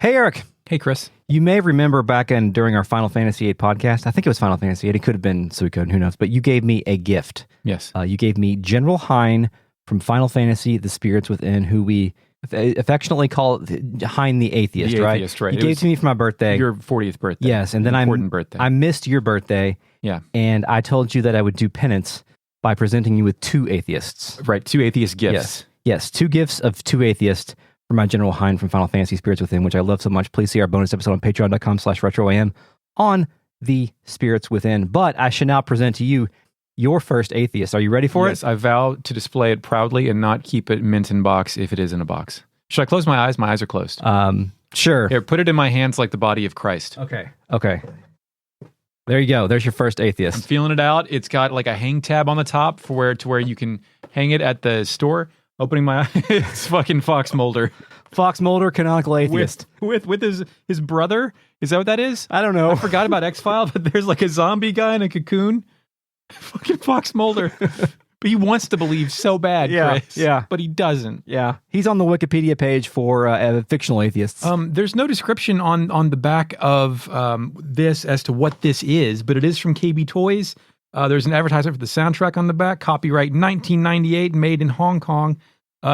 Hey, Eric. Hey, Chris. You may remember back during our Final Fantasy VIII podcast, I think it was Final Fantasy VIII, it could have been Suikoden, who knows, but you gave me a gift. Yes. You gave me General Hein from Final Fantasy, The Spirits Within, who we affectionately call Hein the Atheist, the right? Atheist, right. You gave it to me for my birthday. Your 40th birthday. Yes, and then I missed your birthday. Yeah. And I told you that I would do penance by presenting you with two atheists. Right, two atheist gifts. Yes, two gifts of two atheists for my General Hein from Final Fantasy Spirits Within, which I love so much. Please see our bonus episode on patreon.com/retroam on the Spirits Within. But I should now present to you your first atheist. Are you ready for it? Yes, I vow to display it proudly and not keep it mint in box if it is in a box. Should I close my eyes? My eyes are closed. Sure. Here, put it in my hands like the body of Christ. Okay. There you go. There's your first atheist. I'm feeling it out. It's got like a hang tab on the top to where you can hang it at the store. Opening my eyes. It's fucking Fox Mulder. Fox Mulder, canonical atheist. With his brother? Is that what that is? I don't know. I forgot about X-Files, but there's like a zombie guy in a cocoon. Fucking Fox Mulder. But he wants to believe so bad, Chris. Yeah. But he doesn't. Yeah. He's on the Wikipedia page for fictional atheists. There's no description on the back of this as to what this is, but it is from KB Toys. There's an advertisement for the soundtrack on the back. Copyright 1998, made in Hong Kong.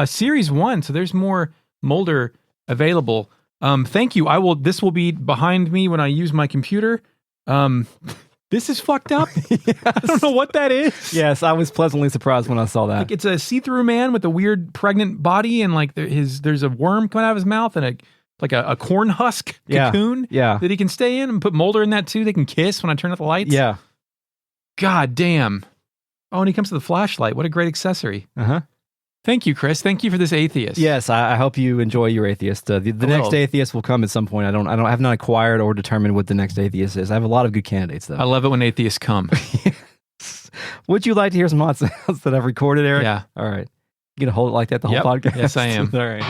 Series 1, so there's more Mulder available. Thank you. This will be behind me when I use my computer. This is fucked up. Yes. I don't know what that is. Yes, I was pleasantly surprised when I saw that. Like it's a see-through man with a weird pregnant body, and like there's a worm coming out of his mouth, and a corn husk cocoon that he can stay in, and put Mulder in that too. They can kiss when I turn out the lights. Yeah. God damn. Oh, and he comes with a flashlight. What a great accessory. Uh-huh. Thank you, Chris. Thank you for this atheist. Yes, I hope you enjoy your atheist. The next atheist will come at some point. I have not acquired or determined what the next atheist is. I have a lot of good candidates, though. I love it when atheists come. Yes. Would you like to hear some hot sounds that I've recorded, Eric? Yeah. All right. You gonna hold it like that the whole podcast? Yes, I am. All right.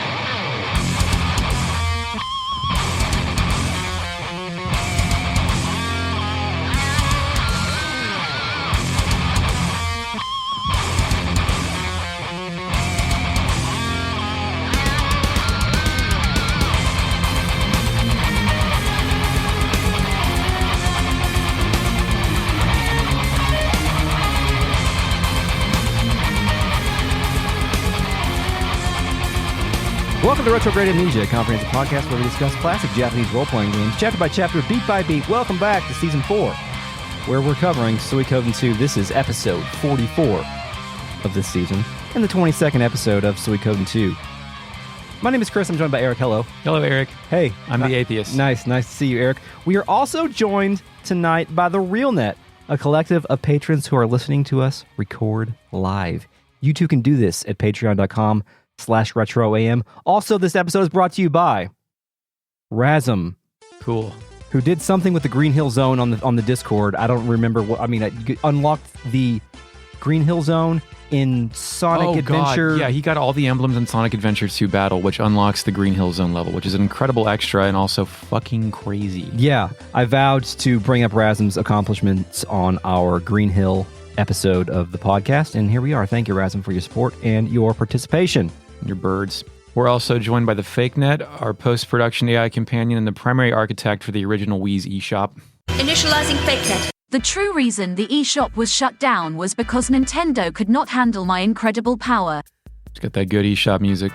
Welcome to Retrograde Amnesia, a comprehensive podcast where we discuss classic Japanese role-playing games, chapter by chapter, beat by beat. Welcome back to Season 4, where we're covering Suikoden 2. This is episode 44 of this season, and the 22nd episode of Suikoden 2. My name is Chris. I'm joined by Eric. Hello. Hello, Eric. Hey. I'm the atheist. Nice to see you, Eric. We are also joined tonight by the RealNet, a collective of patrons who are listening to us record live. You too can do this at patreon.com/retroam. Also, this episode is brought to you by Razum. Cool. Who did something with the Greenhill zone on the Discord. I don't remember what. I mean, you unlocked the Greenhill zone in Sonic Adventure. God. Yeah, he got all the emblems in Sonic Adventure 2 Battle, which unlocks the Greenhill zone level, which is an incredible extra and also fucking crazy. Yeah, I vowed to bring up Razum's accomplishments on our Greenhill episode of the podcast, and here we are. Thank you, Razum, for your support and your participation. Your birds. We're also joined by the FakeNet, our post-production AI companion and the primary architect for the original Wii's eShop. Initializing FakeNet. The true reason the eShop was shut down was because Nintendo could not handle my incredible power. It's got that good eShop music.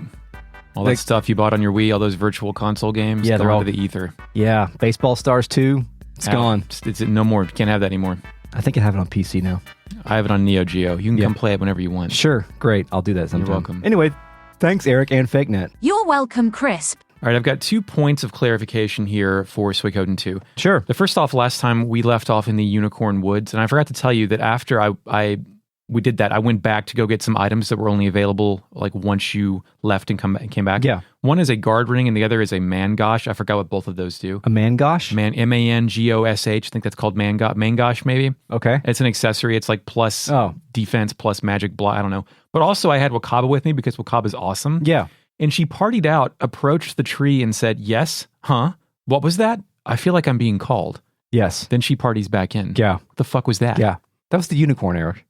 All that stuff you bought on your Wii, all those virtual console games, they're all to the ether. Yeah, Baseball Stars 2, it's gone. It's no more. Can't have that anymore. I think I have it on PC now. I have it on Neo Geo. You can come play it whenever you want. Sure, great. I'll do that sometime. You're welcome. Anyway, thanks, Eric and FakeNet. You're welcome, Crisp. All right, I've got 2 points of clarification here for Suikoden 2. Sure. The first off, last time we left off in the Unicorn Woods, and I forgot to tell you that after we did that, I went back to go get some items that were only available like once you left and came back. Yeah. One is a guard ring, and the other is a mangosh. I forgot what both of those do. A mangosh? Mangosh. I think that's called mangosh, maybe. Okay. It's an accessory. It's like plus defense, plus magic block. I don't know. But also I had Wakaba with me because Wakaba's awesome. Yeah. And she partied out, approached the tree and said, yes, huh? What was that? I feel like I'm being called. Yes. Then she parties back in. Yeah. What the fuck was that? Yeah. That was the unicorn, Eric.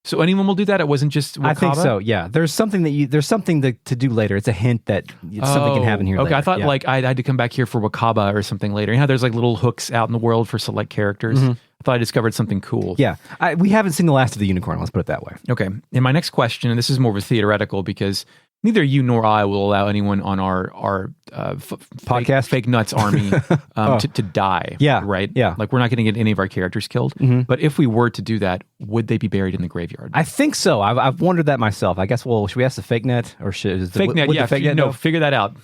So anyone will do that? It wasn't just Wakaba? I think so. Yeah, there's something to do later. It's a hint that something can happen here. Okay, later. I thought Yeah. like I had to come back here for Wakaba or something later. You know how there's like little hooks out in the world for select characters. I thought I discovered something cool. Yeah, we haven't seen the last of the unicorn. Let's put it that way. Okay. And my next question, and this is more of a theoretical because neither you nor I will allow anyone on our Podcast? fake nuts army to die. Yeah, Right? yeah. Like we're not going to get any of our characters killed. But if we were to do that, would they be buried in the graveyard? I think so. I've wondered that myself. I guess. Well, should we ask the fake net or should Fake net, yeah. The fake net know? Figure that out.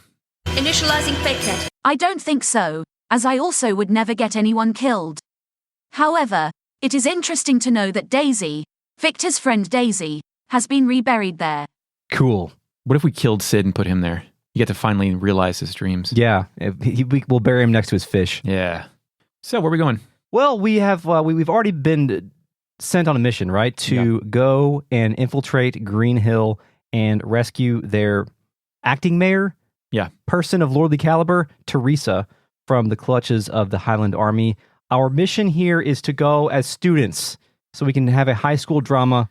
Initializing fake net. I don't think so, as I also would never get anyone killed. However, it is interesting to know that Daisy, Victor's friend Daisy, has been reburied there. Cool. What if we killed Sid and put him there? You get to finally realize his dreams. Yeah, we'll bury him next to his fish. Yeah. So where are we going? Well, we have we've already been sent on a mission, right, to go and infiltrate Greenhill and rescue their acting mayor, person of lordly caliber, Teresa, from the clutches of the Highland Army. Our mission here is to go as students, so we can have a high school drama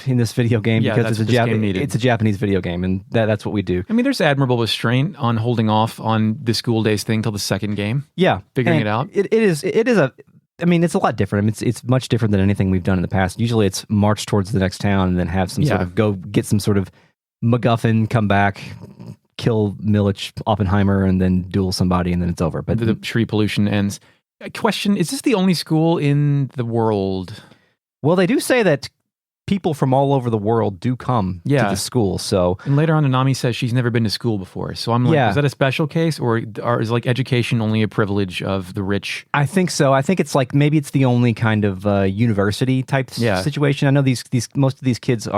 in this video game because it's a Japanese video game, and that's what we do. I mean, there's admirable restraint on holding off on the school days thing till the second game. Yeah, figuring it out. It is a. I mean, it's a lot different. I mean, it's much different than anything we've done in the past. Usually, it's march towards the next town and then have some sort of go get some sort of MacGuffin, come back, kill Milich Oppenheimer, and then duel somebody, and then it's over. But the tree pollution ends. Question: is this the only school in the world? Well, they do say that people from all over the world do come to the school. So, and later on, Nanami says she's never been to school before. So I'm like, is that a special case, or is like education only a privilege of the rich? I think so. I think it's like maybe it's the only kind of university type situation. I know these most of these kids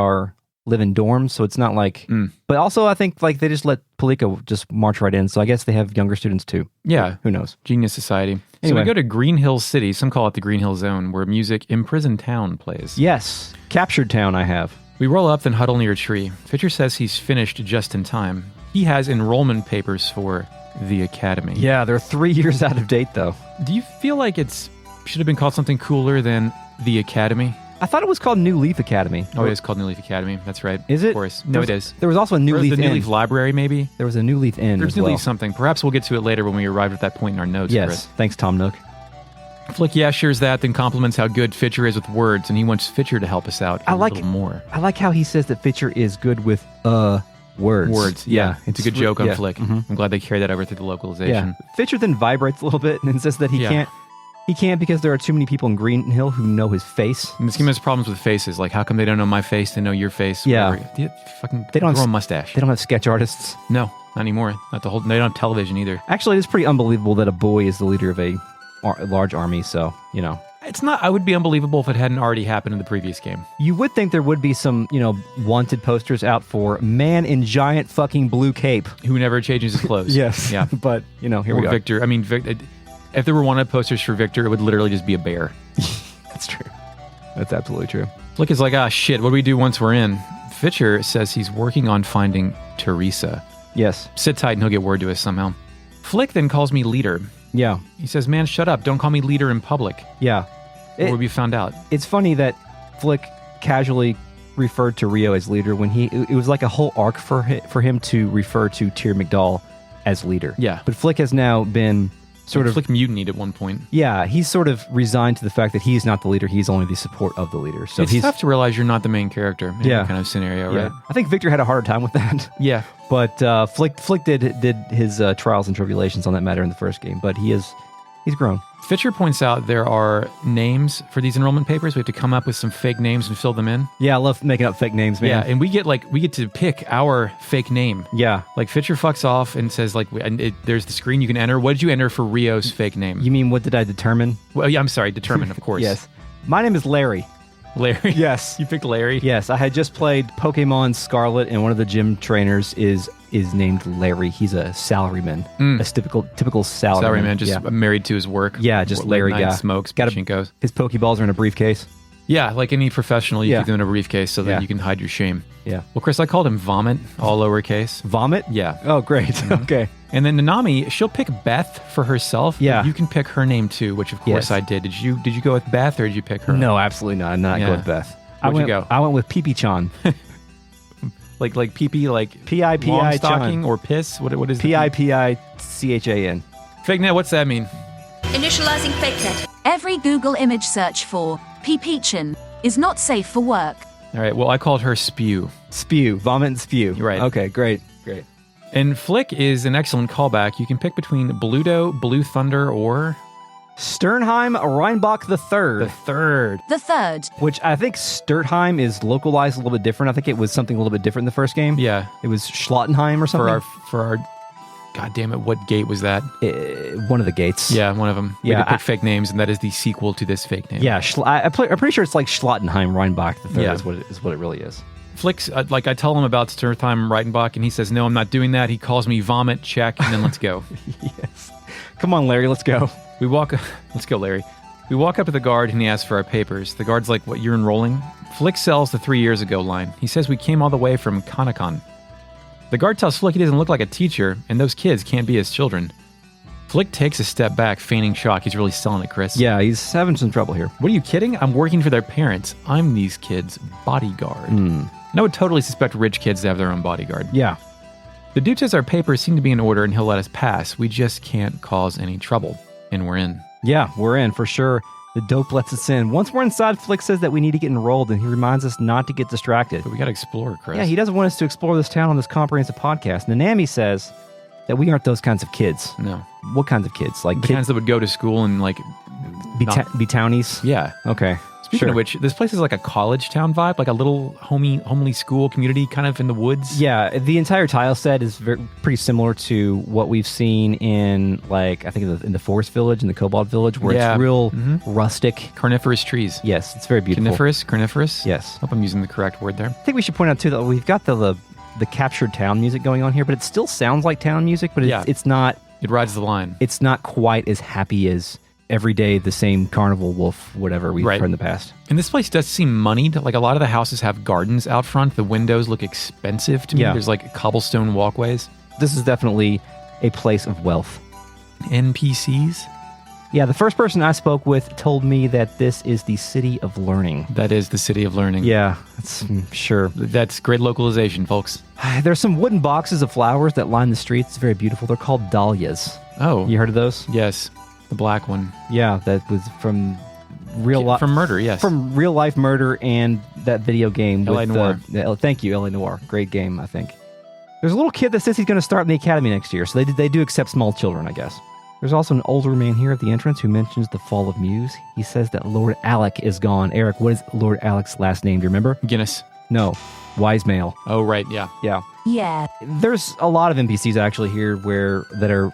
live in dorms, so it's not like. But also, I think like they just let Palika just march right in. So I guess they have younger students too. Yeah, who knows? Genius society. Anyway. So we go to Greenhill City. Some call it the Greenhill Zone, where music Imprisoned Town plays. Yes, Captured Town. I have. We roll up, then huddle near a tree. Fitcher says he's finished just in time. He has enrollment papers for the academy. Yeah, they're 3 years out of date though. Do you feel like should have been called something cooler than the academy? I thought it was called New Leaf Academy. Oh, it is called New Leaf Academy. That's right. Is it? Of course. No, it is. There was also a New Leaf the New Inn. Leaf Library, maybe? There was a New Leaf Inn. There's as New well. Leaf something. Perhaps we'll get to it later when we arrive at that point in our notes. Yes. Chris. Thanks, Tom Nook. Flik shares that, then compliments how good Fitcher is with words, and he wants Fitcher to help us out a little more. I like how he says that Fitcher is good with words. Words, yeah. It's a good joke on Flik. Mm-hmm. I'm glad they carried that over through the localization. Yeah. Fitcher then vibrates a little bit and says that he can't. He can't because there are too many people in Greenhill who know his face. And this game has problems with faces. Like, how come they don't know my face? They know your face. Yeah. They don't grow a mustache. They don't have sketch artists. No, not anymore. They don't have television either. Actually, it's pretty unbelievable that a boy is the leader of a large army. So, you know. It's not. I would be unbelievable if it hadn't already happened in the previous game. You would think there would be some, wanted posters out for man in giant fucking blue cape. Who never changes his clothes. Yes. Yeah. But, here we go. Victor. I mean, if there were wanted posters for Victor, it would literally just be a bear. That's true. That's absolutely true. Flik is like, shit, what do we do once we're in? Fitcher says he's working on finding Teresa. Yes. Sit tight and he'll get word to us somehow. Flik then calls me leader. Yeah. He says, man, shut up. Don't call me leader in public. Yeah. Or we'll be found out. It's funny that Flik casually referred to Rio as leader when it was like a whole arc for him to refer to Tyr McDowell as leader. Yeah. But Flik has now been Flik mutinied at one point. Yeah, he's sort of resigned to the fact that he's not the leader. He's only the support of the leader. So it's tough to realize you're not the main character in that kind of scenario, right? I think Victor had a harder time with that. Yeah. But Flik did his trials and tribulations on that matter in the first game. But he's grown. Fitcher points out there are names for these enrollment papers. We have to come up with some fake names and fill them in. Yeah, I love making up fake names, man. Yeah, and we get to pick our fake name. Yeah. Like Fitcher fucks off and says there's the screen you can enter. What did you enter for Rio's fake name? You mean what did I determine? Well, yeah, I'm sorry, determine, of course. Yes. My name is Larry. Larry? Yes. You picked Larry? Yes, I had just played Pokemon Scarlet, and one of the gym trainers is named Larry. He's a salaryman, a typical salaryman. Salaryman, just married to his work. Yeah, just Larry guy. Smokes, Pachinkos. His Pokeballs are in a briefcase. Yeah, like any professional, you keep them in a briefcase so that you can hide your shame. Yeah. Well, Chris, I called him Vomit, all lowercase. Vomit? Yeah. Oh, great. Mm-hmm. Okay. And then Nanami, she'll pick Beth for herself. Yeah. You can pick her name too, which of course I did. Did you go with Beth or did you pick her? No, absolutely not. I'm not going with Beth. Where'd you go? I went with Pipichan. Like pee-pee, like P-I-P-I long Chan. stocking or piss? What is P-I-P-I-C-H-A-N. Fake net, what's that mean? Initializing fake net. Every Google image search for Pipichan is not safe for work. All right, well, I called her Spew. Spew. Vomit and spew. You're right. Okay, great. And Flik is an excellent callback. You can pick between Bluto, Blue Thunder, or... Sternheim Reinbach III. The third. Which I think Sturtheim is localized a little bit different. I think it was something a little bit different in the first game. Yeah. It was Schlottenheim or something. For our... God damn it, what gate was that? One of the gates. Yeah, one of them. We Yeah, had to pick fake names, and that is the sequel to this fake name. Yeah, I'm pretty sure it's like Schlottenheim Reinbach III Yeah. is what it really is. Flik's, I tell him about Sturtheim Reitenbach, and he says, no, I'm not doing that. He calls me vomit, check, and then let's go. Yes. Come on, Larry, let's go. Let's go, Larry. We walk up to the guard, and he asks for our papers. The guard's like, what, you're enrolling? Flik sells the 3 years ago line. He says we came all the way from Kanakon. The guard tells Flik he doesn't look like a teacher, and those kids can't be his children. Flik takes a step back, feigning shock. He's really selling it, Chris. Yeah, he's having some trouble here. What are you kidding? I'm working for their parents. I'm these kids' bodyguard. And I would totally suspect rich kids to have their own bodyguard. Yeah. The dude says our papers seem to be in order and he'll let us pass. We just can't cause any trouble. And we're in. Yeah, we're in for sure. The dope lets us in. Once we're inside, Flik says that we need to get enrolled, and he reminds us not to get distracted. But we got to explore, Chris. Yeah, he doesn't want us to explore this town on this comprehensive podcast. Nanami says that we aren't those kinds of kids. No. What kinds of kids? Like The kinds that would go to school and like... be townies? Yeah. Okay. Speaking of which, this place is like a college town vibe, like a little homely school community kind of in the woods. Yeah, the entire tile set is pretty similar to what we've seen in, like, I think in the Forest Village, in the Cobalt Village, where it's real rustic. Carnivorous trees. Yes, it's very beautiful. Carnivorous? Yes. Hope I'm using the correct word there. I think we should point out, too, that we've got the captured town music going on here, but it still sounds like town music, but it's not... It rides the line. It's not quite as happy as every day the same carnival wolf, whatever we've heard in the past. And this place does seem moneyed. Like a lot of the houses have gardens out front. The windows look expensive to me. Yeah. There's like cobblestone walkways. This is definitely a place of wealth. NPCs? Yeah, the first person I spoke with told me that this is the city of learning. That is the city of learning. Yeah, that's sure. That's great localization, folks. There's some wooden boxes of flowers that line the streets. It's very beautiful. They're called dahlias. Oh. You heard of those? Yes. The black one. Yeah, that was from real life. From Murder, yes. From real life Murder and that video game. L.A. Noire. Thank you, L.A. Noire. Great game, I think. There's a little kid that says he's going to start in the academy next year, so they do accept small children, I guess. There's also an older man here at the entrance who mentions the fall of Muse. He says that Lord Alec is gone. Eric, what is Lord Alec's last name? Do you remember? Guinness. No. Wise Male. Oh, right, yeah. Yeah. Yeah. There's a lot of NPCs actually here that are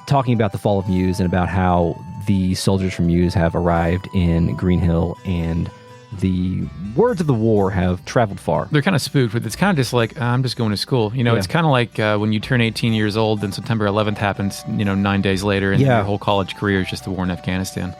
talking about the fall of Muse and about how the soldiers from Muse have arrived in Greenhill and the words of the war have traveled far. They're kind of spooked, but it's kind of just like, I'm just going to school. You know, It's kind of like when you turn 18 years old and September 11th happens, 9 days later, and your whole college career is just the war in Afghanistan.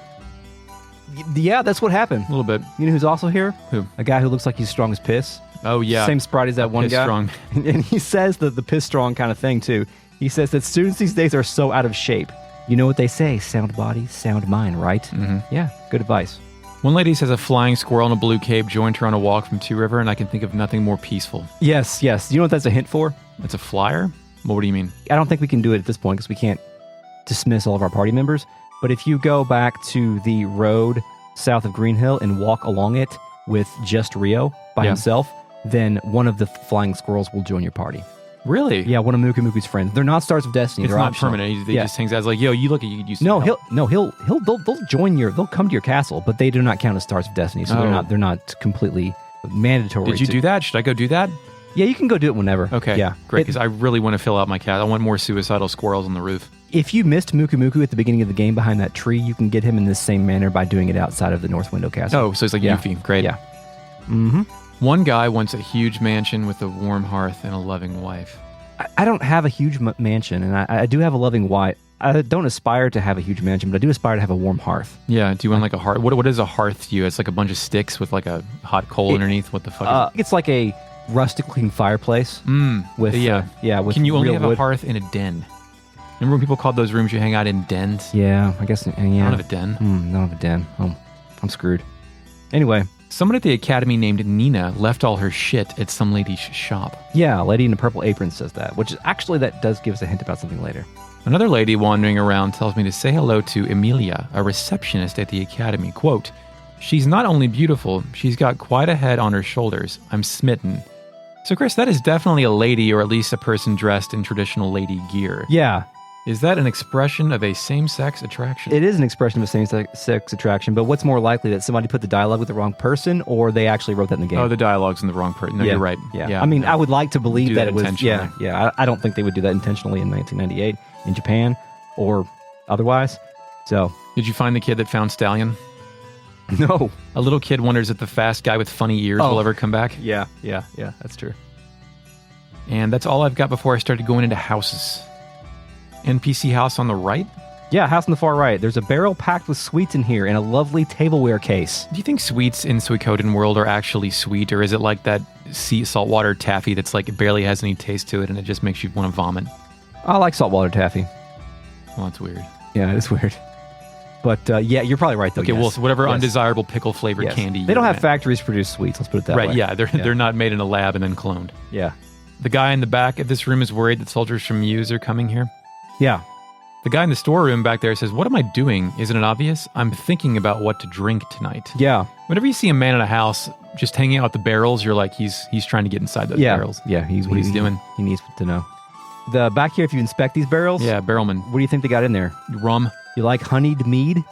Yeah, that's what happened. A little bit. You know who's also here? Who? A guy who looks like he's strong as piss. Oh, yeah. Same sprite as that one piss guy. Strong. And he says the piss strong kind of thing, too. He says that students these days are so out of shape. You know what they say, sound body, sound mind, right? Mm-hmm. Yeah, good advice. One lady says a flying squirrel in a blue cape joined her on a walk from Two River, and I can think of nothing more peaceful. Yes. You know what that's a hint for? It's a flyer? Well, what do you mean? I don't think we can do it at this point because we can't dismiss all of our party members. But if you go back to the road south of Greenhill and walk along it with just Rio by himself, then one of the flying squirrels will join your party. Really? Yeah, one of Muku's friends. They're not Stars of Destiny. It's They're not optional. permanent. He just hangs out. It's like, yo, you look at you. They'll join they'll come to your castle, but they do not count as Stars of Destiny, so they're not completely mandatory. Did you do that? Should I go do that? Yeah, you can go do it whenever. Okay. Yeah. Great, because I really want to fill out my cat. I want more suicidal squirrels on the roof. If you missed Muku at the beginning of the game behind that tree, you can get him in the same manner by doing it outside of the North Window Castle. Oh, so it's like Yuffie. Great. Yeah. Mm-hmm. One guy wants a huge mansion with a warm hearth and a loving wife. I don't have a huge mansion, and I do have a loving wife. I don't aspire to have a huge mansion, but I do aspire to have a warm hearth. Yeah, do you want like a hearth? What is a hearth to you? It's like a bunch of sticks with like a hot coal underneath. What the fuck is it? It's like a rustic clean fireplace. With with can you only have wood. a hearth in a den? Remember when people called those rooms you hang out in dens? Yeah, I guess. Yeah. I don't have a den. Don't have a den. Oh, I'm screwed. Anyway, Someone at the academy named Nina left all her shit at some lady's shop. Yeah, a lady in a purple apron says that, which is actually that does give us a hint about something later. Another lady wandering around tells me to say hello to Emilia, a receptionist at the academy. Quote, "She's not only beautiful, she's got quite a head on her shoulders. I'm smitten." So, Chris, that is definitely a lady, or at least a person dressed in traditional lady gear. Yeah. Is that an expression of a same-sex attraction? It is an expression of a same-sex attraction, but what's more likely, that somebody put the dialogue with the wrong person, or they actually wrote that in the game? Oh, the dialogue's in the wrong person. No, yeah. you're right. Yeah. I mean, I would like to believe that it was... intentionally. Yeah. I don't think they would do that intentionally in 1998 in Japan or otherwise. So... Did you find the kid that found Stallion? No. A little kid wonders if the fast guy with funny ears will ever come back. Yeah, that's true. And that's all I've got before I started going into houses. NPC house on the right? Yeah, house on the far right. There's a barrel packed with sweets in here and a lovely tableware case. Do you think sweets in Suikoden world are actually sweet, or is it like that saltwater taffy that's like it barely has any taste to it and it just makes you want to vomit? I like saltwater taffy. Well, that's weird. Yeah, it is weird. But yeah, you're probably right though. Okay, yes. well, so whatever Yes. undesirable pickle flavored Yes. candy. They don't have at. factories produce sweets. Let's put it that way. Right? Yeah, they're not made in a lab and then cloned. Yeah. The guy in the back of this room is worried that soldiers from Muse are coming here. Yeah. The guy in the storeroom back there says, "What am I doing? Isn't it obvious? I'm thinking about what to drink tonight." Yeah. Whenever you see a man in a house just hanging out with the barrels, you're like, he's trying to get inside those barrels. Yeah, That's what he's doing. He needs to know. The back here, if you inspect these barrels, Yeah, barrelman. what do you think they got in there? Rum. You like honeyed mead?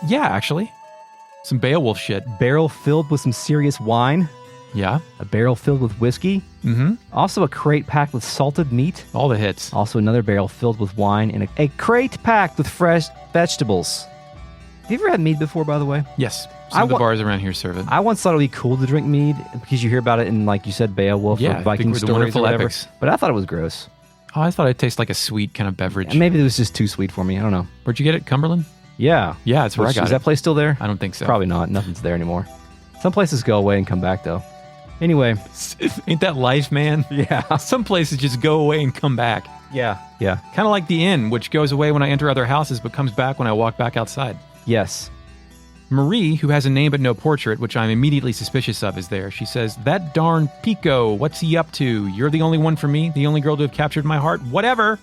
Yeah, actually. Some Beowulf shit. Barrel filled with some serious wine? Yeah. A barrel filled with whiskey? Mm-hmm. Also a crate packed with salted meat? All the hits. Also another barrel filled with wine and a crate packed with fresh vegetables. Have you ever had mead before, by the way? Yes. Some of the bars around here serve it. I once thought it would be cool to drink mead because you hear about it in, like you said, Beowulf Yeah, or Viking the stories or wonderful whatever. epics. But I thought it was gross. Oh, I thought it tasted like a sweet kind of beverage. And maybe it was just too sweet for me. I don't know. Where'd you get it? Cumberland? Yeah. Yeah, that's where I got Is it. that place still there? I don't think so. Probably not. Nothing's there anymore. Some places go away and come back, though. Anyway. Ain't that life, man? Yeah. Some places just go away and come back. Yeah. Yeah. Kind of like the inn, which goes away when I enter other houses but comes back when I walk back outside. Yes. Marie, who has a name but no portrait, which I'm immediately suspicious of, is there. She says, "That darn Pico, what's he up to? You're the only one for me, the only girl to have captured my heart, whatever."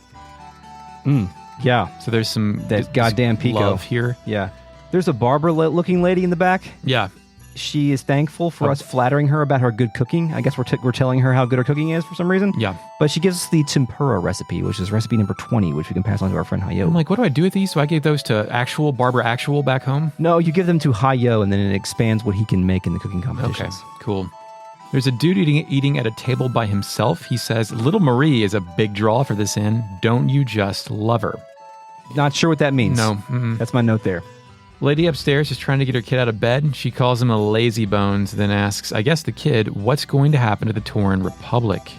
Yeah. So there's some That goddamn Pico. love here. Yeah. There's a Barbara-looking lady in the back. Yeah. She is thankful for us flattering her about her good cooking. I guess we're telling her how good her cooking is for some reason. Yeah. But she gives us the tempura recipe, which is recipe number 20, which we can pass on to our friend Hayo. I'm like, what do I do with these? So I gave those to Barbara Actual back home? No, you give them to Hayo, and then it expands what he can make in the cooking Okay, competitions. cool. There's a dude eating at a table by himself. He says, "Little Marie is a big draw for this inn. Don't you just love her?" Not sure what that means. No. That's my note there. Lady upstairs is trying to get her kid out of bed. She calls him a lazy bones, then asks, I guess the kid, what's going to happen to the Tauren Republic?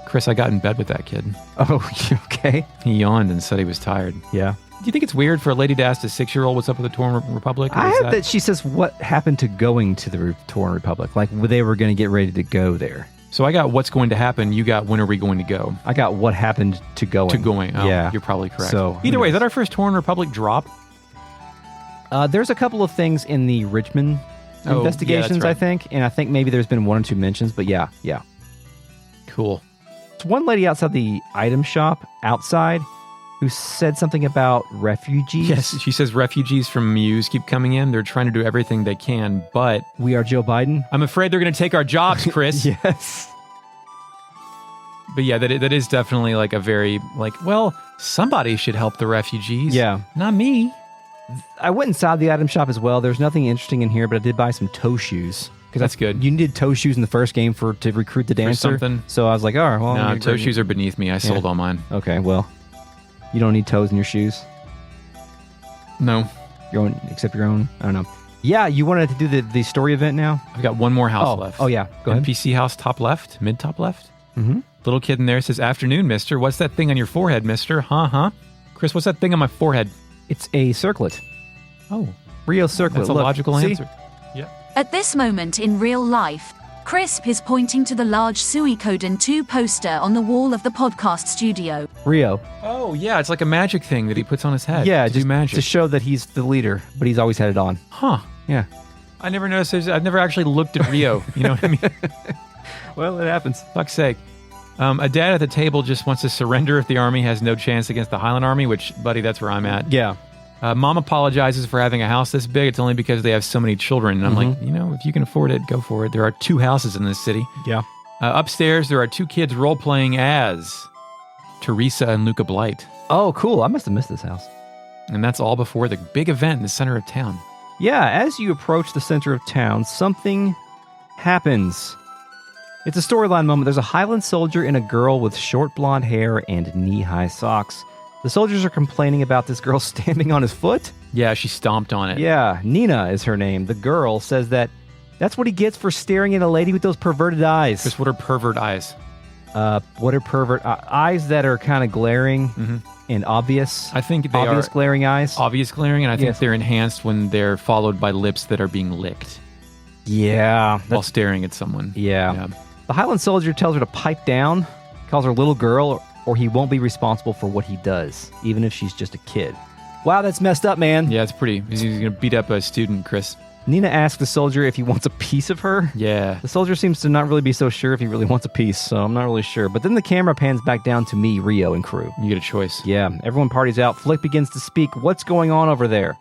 Chris, I got in bed with that kid. Oh, okay. He yawned and said he was tired. Yeah. Do you think it's weird for a lady to ask a 6-year-old what's up with the Tauren Republic? I have that she says what happened to going to the Tauren Republic. Like they were going to get ready to go there. So I got what's going to happen. You got when are we going to go? I got what happened to going. To going. Oh, yeah. You're probably correct. So, either way, is that our first Tauren Republic drop? There's a couple of things in the Richmond investigations, that's right. I think. And I think maybe there's been 1 or 2 mentions, but yeah. Cool. There's one lady outside the item shop outside who said something about refugees. Yes, she says refugees from Muse keep coming in. They're trying to do everything they can, but We are Joe Biden. I'm afraid they're going to take our jobs, Chris. Yes. But yeah, that is definitely like a very, well, somebody should help the refugees. Yeah. Not me. I went inside the item shop as well. There's nothing interesting in here, but I did buy some toe shoes. That's good. You needed toe shoes in the first game to recruit the dancer. something. So I was like, all right, well. No, toe shoes are beneath me. I sold all mine. Okay, well. You don't need toes in your shoes? No. Except your own? I don't know. Yeah, you wanted to do the story event now? I've got one more house left. Oh, yeah. Go ahead. NPC house top left, mid top left. Mm-hmm. Little kid in there says, afternoon, mister. What's that thing on your forehead, mister? Huh? Chris, what's that thing on my forehead? It's a circlet. Oh. Rio circlet. That's a Look, logical see? answer. Yeah. At this moment in real life, Crisp is pointing to the large Suikoden 2 poster on the wall of the podcast studio. Rio. Oh, yeah. It's like a magic thing that he puts on his head. Yeah, to do just magic. to show that he's the leader, but he's always had it on. Huh. Yeah. I never noticed. I've never actually looked at Rio. You know what I mean? Well, it happens. Fuck's sake. A dad at the table just wants to surrender if the army has no chance against the Highland army, which, buddy, that's where I'm at. Yeah. Mom apologizes for having a house this big. It's only because they have so many children. And I'm like, if you can afford it, go for it. There are 2 houses in this city. Yeah. Upstairs, there are 2 kids role-playing as Teresa and Luca Blight. Oh, cool. I must have missed this house. And that's all before the big event in the center of town. Yeah, as you approach the center of town, something happens. It's a storyline moment. There's a Highland soldier and a girl with short blonde hair and knee-high socks. The soldiers are complaining about this girl stamping on his foot. Yeah, she stomped on it. Yeah, Nina is her name. The girl says that that's what he gets for staring at a lady with those perverted eyes. Just what are pervert eyes? What are pervert eyes that are kind of glaring and obvious? I think they obvious are glaring eyes. obvious glaring, and I think Yes. they're enhanced when they're followed by lips that are being licked Yeah, while staring at someone. yeah. The Highland soldier tells her to pipe down, calls her little girl, or he won't be responsible for what he does, even if she's just a kid. Wow, that's messed up, man. Yeah, it's pretty. He's going to beat up a student, Chris. Nina asks the soldier if he wants a piece of her. Yeah. The soldier seems to not really be so sure if he really wants a piece, so I'm not really sure. But then the camera pans back down to me, Rio, and crew. You get a choice. Yeah, everyone parties out. Flik begins to speak. What's going on over there?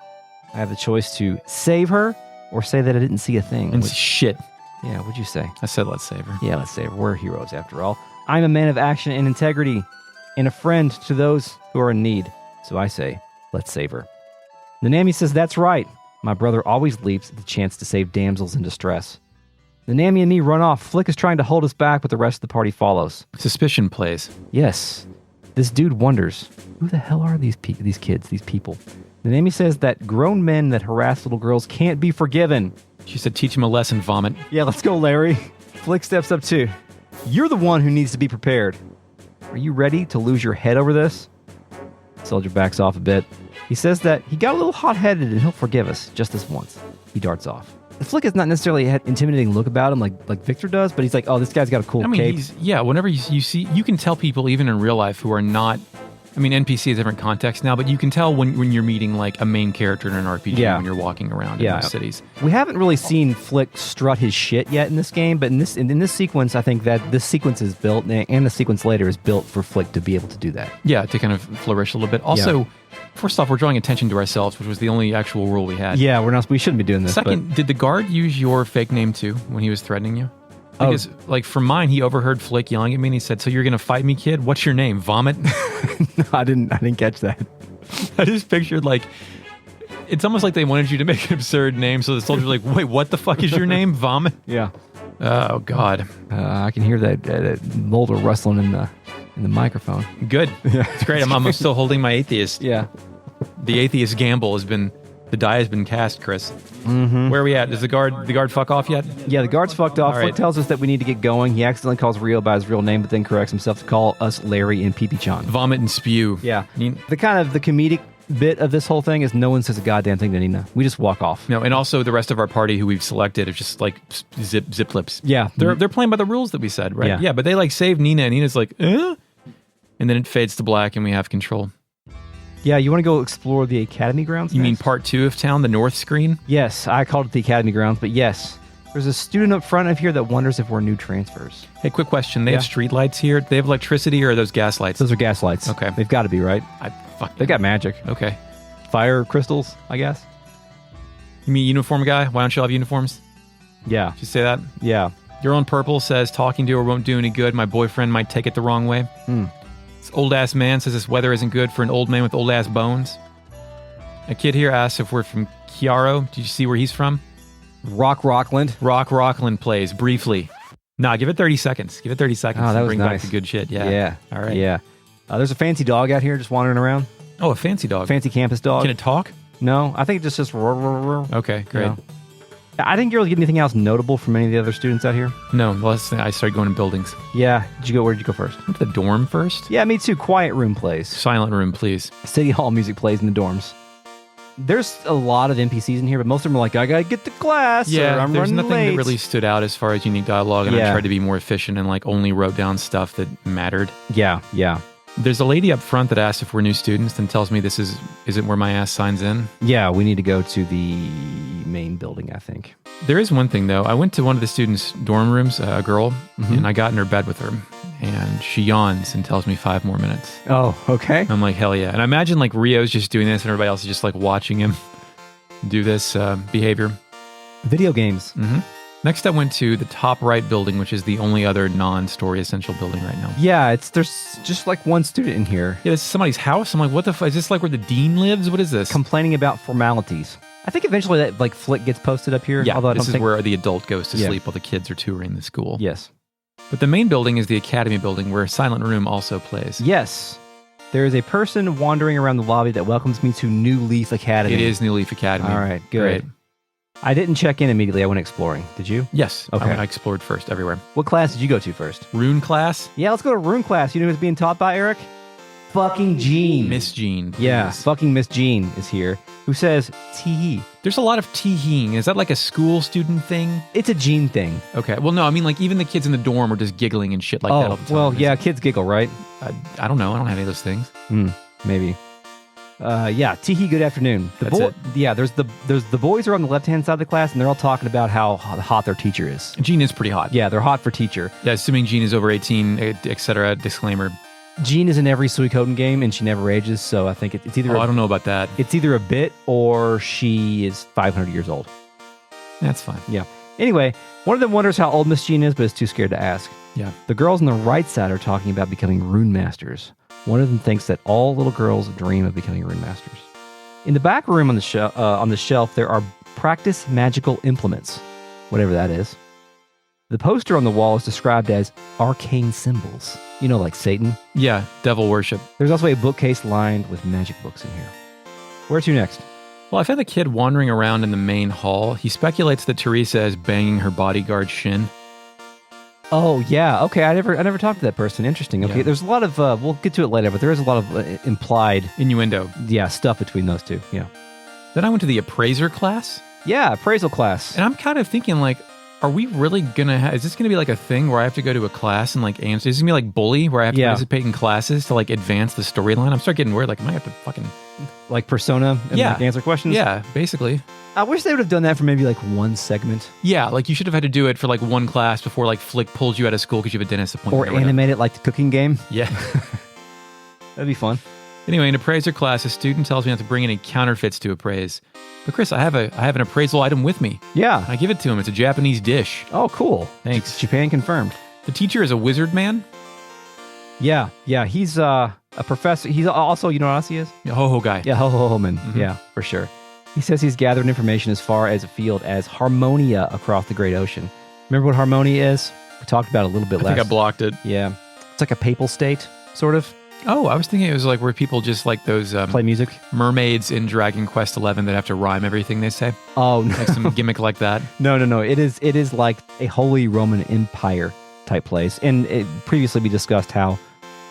I have the choice to save her or say that I didn't see a thing. And shit. Yeah, what'd you say? I said let's save her. Yeah, let's save her. We're heroes after all. I'm a man of action and integrity and a friend to those who are in need. So I say, let's save her. Nanami says, that's right. My brother always leaps at the chance to save damsels in distress. Nanami and me run off. Flik is trying to hold us back, but the rest of the party follows. Suspicion plays. Yes. This dude wonders, who the hell are these kids, these people? Nanami says that grown men that harass little girls can't be forgiven. She said, teach him a lesson, vomit. Yeah, let's go, Larry. Flik steps up too. You're the one who needs to be prepared. Are you ready to lose your head over this? Soldier backs off a bit. He says that he got a little hot-headed and he'll forgive us just this once. He darts off. Flik is not necessarily an intimidating look about him like Victor does, but he's like, oh, this guy's got a cool cape. Whenever you see, you can tell people even in real life who are not, NPC is a different context now, but you can tell when you're meeting like a main character in an RPG when you're walking around in those cities. We haven't really seen Flik strut his shit yet in this game, but in this sequence, I think that this sequence is built, and the sequence later is built for Flik to be able to do that. Yeah, to kind of flourish a little bit. Also, first off, we're drawing attention to ourselves, which was the only actual rule we had. Yeah, we shouldn't be doing this. Second, did the guard use your fake name too when he was threatening you? Because, for mine, he overheard Flik yelling at me, and he said, "So you're gonna fight me, kid? What's your name? Vomit?" No, I didn't catch that. I just pictured it's almost like they wanted you to make an absurd name, so the soldier's like, "Wait, what the fuck is your name? Vomit?" Yeah. Oh God. I can hear that Mulder rustling in the microphone. Good. Yeah. It's great. I'm still holding my atheist. Yeah. The atheist gamble the die has been cast, Chris. Mm-hmm. Where are we at? Does the guard fuck off yet? Yeah, the guard's fucked off. All right. Flik tells us that we need to get going. He accidentally calls Rio by his real name, but then corrects himself to call us Larry and Pipichan. Vomit and Spew. Yeah. The comedic bit of this whole thing is no one says a goddamn thing to Nina. We just walk off. No, and also the rest of our party who we've selected is just like zip lips. Yeah. They're playing by the rules that we said, right? Yeah, but they save Nina, and Nina's like, eh? And then it fades to black and we have control. Yeah, you want to go explore the Academy grounds? You mean part 2 of town, the north screen? Yes, I called it the Academy grounds, but yes. There's a student up front of here that wonders if we're new transfers. Hey, quick question. They have street lights here? Do they have electricity or are those gas lights? Those are gas lights. Okay. They've got to be, right? They got magic. Okay. Fire crystals, I guess. You mean uniform guy? Why don't you all have uniforms? Yeah. Did you say that? Yeah. Your own purple says talking to her won't do any good. My boyfriend might take it the wrong way. This old-ass man says this weather isn't good for an old man with old-ass bones. A kid here asks if we're from Chiaro. Did you see where he's from? Rockland. Rockland plays briefly. Nah, give it 30 seconds. Give it 30 seconds that to was bring nice. back the good shit. Yeah. Yeah. All right. Yeah. There's a fancy dog out here just wandering around. Oh, a fancy dog. Fancy campus dog. Can it talk? No, I think it just says roar, roar, roar. Okay, great. You know. I didn't really get anything else notable from any of the other students out here. No, I started going to buildings. Yeah. Where did you go first? Went to the dorm first? Yeah, me too. Quiet room plays. Silent room, please. City hall music plays in the dorms. There's a lot of NPCs in here, but most of them are like, I gotta get to class, yeah, or I'm there's running nothing late. that really stood out as far as unique dialogue, and I Yeah. tried to be more efficient and only wrote down stuff that mattered. Yeah. There's a lady up front that asks if we're new students, then tells me this isn't where my ass signs in. Yeah, we need to go to the main building, I think. There is one thing, though. I went to one of the students' dorm rooms, a girl, and I got in her bed with her. And she yawns and tells me 5 more minutes. Oh, okay. I'm like, hell yeah. And I imagine like Rio's just doing this and everybody else is just like watching him do this behavior. Video games. Next, I went to the top right building, which is the only other non-story essential building right now. Yeah, there's just like one student in here. Yeah, this is somebody's house. I'm like, what the fuck? Is this like where the dean lives? What is this? Complaining about formalities. I think eventually that like Flik gets posted up here. Yeah, although this is where the adult goes to sleep while the kids are touring the school. Yes. But the main building is the academy building where Silent Room also plays. Yes. There is a person wandering around the lobby that welcomes me to New Leaf Academy. It is New Leaf Academy. All right, good. Great. I didn't check in immediately. I went exploring. Did you? Yes. Okay. I explored first everywhere. What class did you go to first? Rune class? Yeah, let's go to Rune class. You know who's being taught by, Eric? Fucking Jeane. Miss Jeane. Yeah, fucking Miss Jeane is here, who says tee-hee. There's a lot of tee-hee'ing. Is that like a school student thing? It's a Jeane thing. Okay. Well, no, I mean like even the kids in the dorm are just giggling and shit like that all the time. Well, yeah, kids giggle, right? I don't know. I don't have any of those things. Maybe. Yeah, tee-hee, good afternoon. That's it. Yeah, there's the boys are on the left-hand side of the class, and they're all talking about how hot their teacher is. Jeane is pretty hot. Yeah, they're hot for teacher. Yeah, assuming Jeane is over 18, etc. Disclaimer. Jeane is in every Suikoden game, and she never ages, so I think it's either... I don't know about that. It's either a bit, or she is 500 years old. That's fine. Yeah. Anyway, one of them wonders how old Miss Jeane is, but is too scared to ask. Yeah. The girls on the right side are talking about becoming rune masters. One of them thinks that all little girls dream of becoming rune masters. In the back room on the shelf, there are practice magical implements, whatever that is. The poster on the wall is described as arcane symbols. You know, like Satan. Yeah, devil worship. There's also a bookcase lined with magic books in here. Where to next? Well, I found a kid wandering around in the main hall. He speculates that Teresa is banging her bodyguard's shin. Oh, yeah. Okay, I never talked to that person. Interesting. Okay, Yeah. There's a lot of, we'll get to it later, but there is a lot of implied, Innuendo. stuff between those two. Yeah. Then I went to the appraiser class. Yeah, appraisal class. And I'm kind of thinking, like, are we really gonna is this gonna be like a thing where I have to go to a class and like answer? Is this gonna be like Bully, where I have to participate in classes to like advance the storyline? I'm starting getting worried, like, I might have to fucking... Like Persona and like answer questions? Yeah, basically. I wish they would have done that for maybe like one segment. Yeah, like you should have had to do it for like one class before like Flik pulls you out of school because you have a dentist appointment. Or whatever. animate it like the cooking game. Yeah. That'd be fun. Anyway, in appraiser class, a student tells me not to bring any counterfeits to appraise. But Chris, I have an appraisal item with me. Yeah. I give it to him. It's a Japanese dish. Oh, cool. Thanks. Japan confirmed. The teacher is a wizard man. Yeah. He's a professor. He's also, you know what else he is? A ho-ho guy. Yeah, ho man. Yeah, for sure. He says he's gathered information as far as a field as Harmonia across the Great Ocean. Remember what Harmonia is? We talked about it a little bit I think I blocked it. Yeah. It's like a papal state, sort of. Oh, I was thinking it was like where people just like those play music. Mermaids in Dragon Quest XI that have to rhyme everything they say. Oh, no. Like some gimmick like that. No. It is like a Holy Roman Empire type place. And it previously we discussed how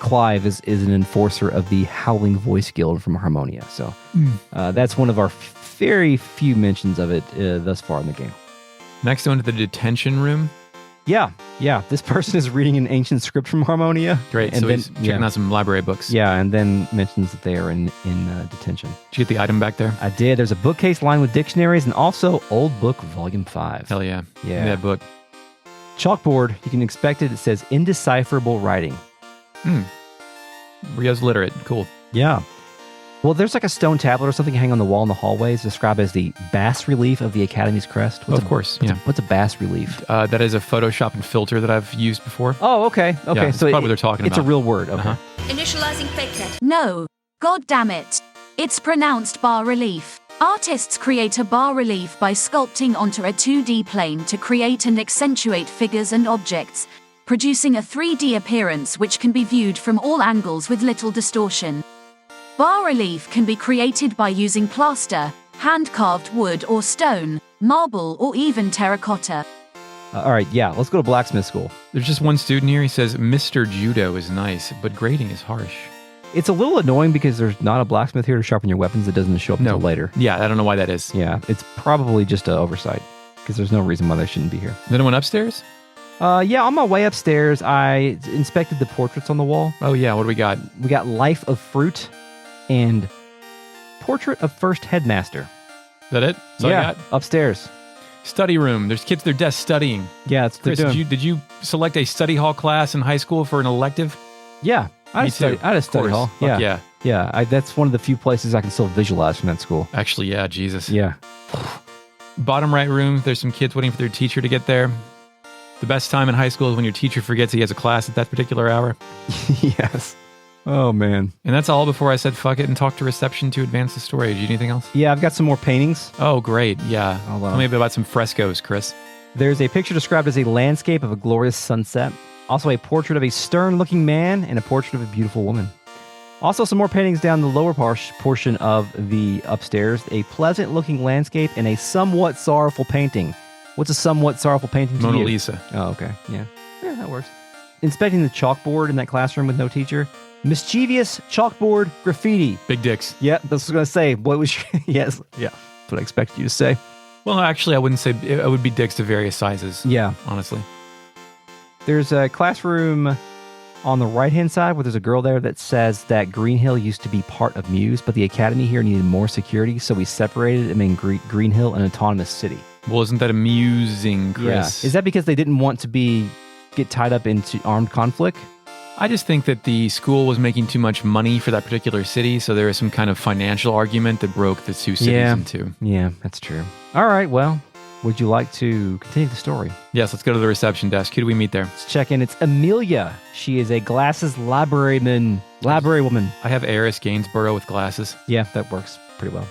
Clive is an enforcer of the Howling Voice Guild from Harmonia. So that's one of our very few mentions of it thus far in the game. Next, I went to the detention room. Yeah. This person is reading an ancient script from Harmonia. Great. And so then, he's checking out some library books. Yeah, and then mentions that they are in detention. Did you get the item back there? I did. There's a bookcase lined with dictionaries and also Old Book Volume 5. Hell yeah. Yeah. Give me that book. Chalkboard, you can expect it. It says indecipherable writing. Rio's literate. Cool. Yeah. Well, there's like a stone tablet or something hanging on the wall in the hallways described as the bas relief of the Academy's crest. Of course, yeah. What's a bas relief? That is a Photoshop and filter that I've used before. Oh, okay. Yeah, that's so probably what they're talking it's about. It's a real word. Okay. Initializing fakelet. No. God damn it. It's pronounced bas relief. Artists create a bas relief by sculpting onto a 2D plane to create and accentuate figures and objects, producing a 3D appearance which can be viewed from all angles with little distortion. Bas relief can be created by using plaster, hand-carved wood or stone, marble, or even terracotta. All right, yeah, let's go to blacksmith school. There's just one student here. He says, Mr. Judo is nice, but grading is harsh. It's a little annoying because there's not a blacksmith here to sharpen your weapons. It doesn't show up until later. Yeah, I don't know why that is. Yeah, it's probably just an oversight because there's no reason why they shouldn't be here. Is anyone upstairs? Yeah, on my way upstairs, I inspected the portraits on the wall. Oh, yeah, what do we got? We got Life of Fruit and Portrait of First Headmaster. Is that it? That's all I got? Upstairs. Study room. There's kids at their desk studying. Yeah, that's what Chris, they're doing. did you select a study hall class in high school for an elective? Yeah, I Me too. had a study Of hall. course. Fuck yeah. Yeah. That's one of the few places I can still visualize from that school. Actually, yeah, Jesus. Yeah. Bottom right room, there's some kids waiting for their teacher to get there. The best time in high school is when your teacher forgets he has a class at that particular hour. Yes. Oh, man. And that's all before I said fuck it and talked to reception to advance the story. Do you need anything else? Yeah, I've got some more paintings. Oh, great. Yeah. Hold on. Tell me about some frescoes, Chris. There's a picture described as a landscape of a glorious sunset. Also a portrait of a stern-looking man and a portrait of a beautiful woman. Also some more paintings down the lower portion of the upstairs. A pleasant-looking landscape and a somewhat sorrowful painting. What's a somewhat sorrowful painting to Mona you? Lisa. Oh, okay. Yeah. Yeah, that works. Inspecting the chalkboard in that classroom with no teacher. Mischievous chalkboard graffiti. Big dicks. Yeah, that's what I was going to say. What was yes. Yeah. That's what I expected you to say. Well, actually, I wouldn't say it would be dicks to various sizes. Yeah. Honestly. There's a classroom on the right-hand side where there's a girl there that says that Greenhill used to be part of Muse, but the academy here needed more security, so we separated and made Greenhill an autonomous city. Well, isn't that amusing, Chris? Yeah. Is that because they didn't want to get tied up into armed conflict? I just think that the school was making too much money for that particular city, so there was some kind of financial argument that broke the two cities in two. Yeah, that's true. All right, well, would you like to continue the story? Yes, let's go to the reception desk. Who do we meet there? Let's check in. It's Emilia. She is a glasses library woman. I have Eris Gainsborough with glasses. Yeah, that works pretty well.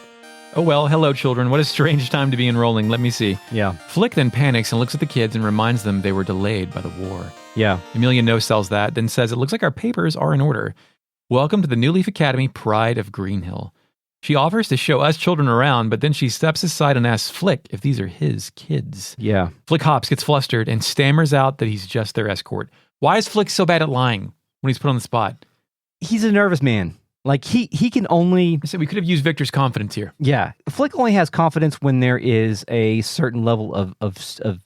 Oh well, hello children. What a strange time to be enrolling. Let me see. Yeah. Flik then panics and looks at the kids and reminds them they were delayed by the war. Yeah. Emilia no-sells that, then says, it looks like our papers are in order. Welcome to the New Leaf Academy, Pride of Greenhill. She offers to show us children around, but then she steps aside and asks Flik if these are his kids. Yeah. Flik hops, gets flustered, and stammers out that he's just their escort. Why is Flik so bad at lying when he's put on the spot? He's a nervous man. Like, he can only... I said we could have used Victor's confidence here. Yeah. Flik only has confidence when there is a certain level of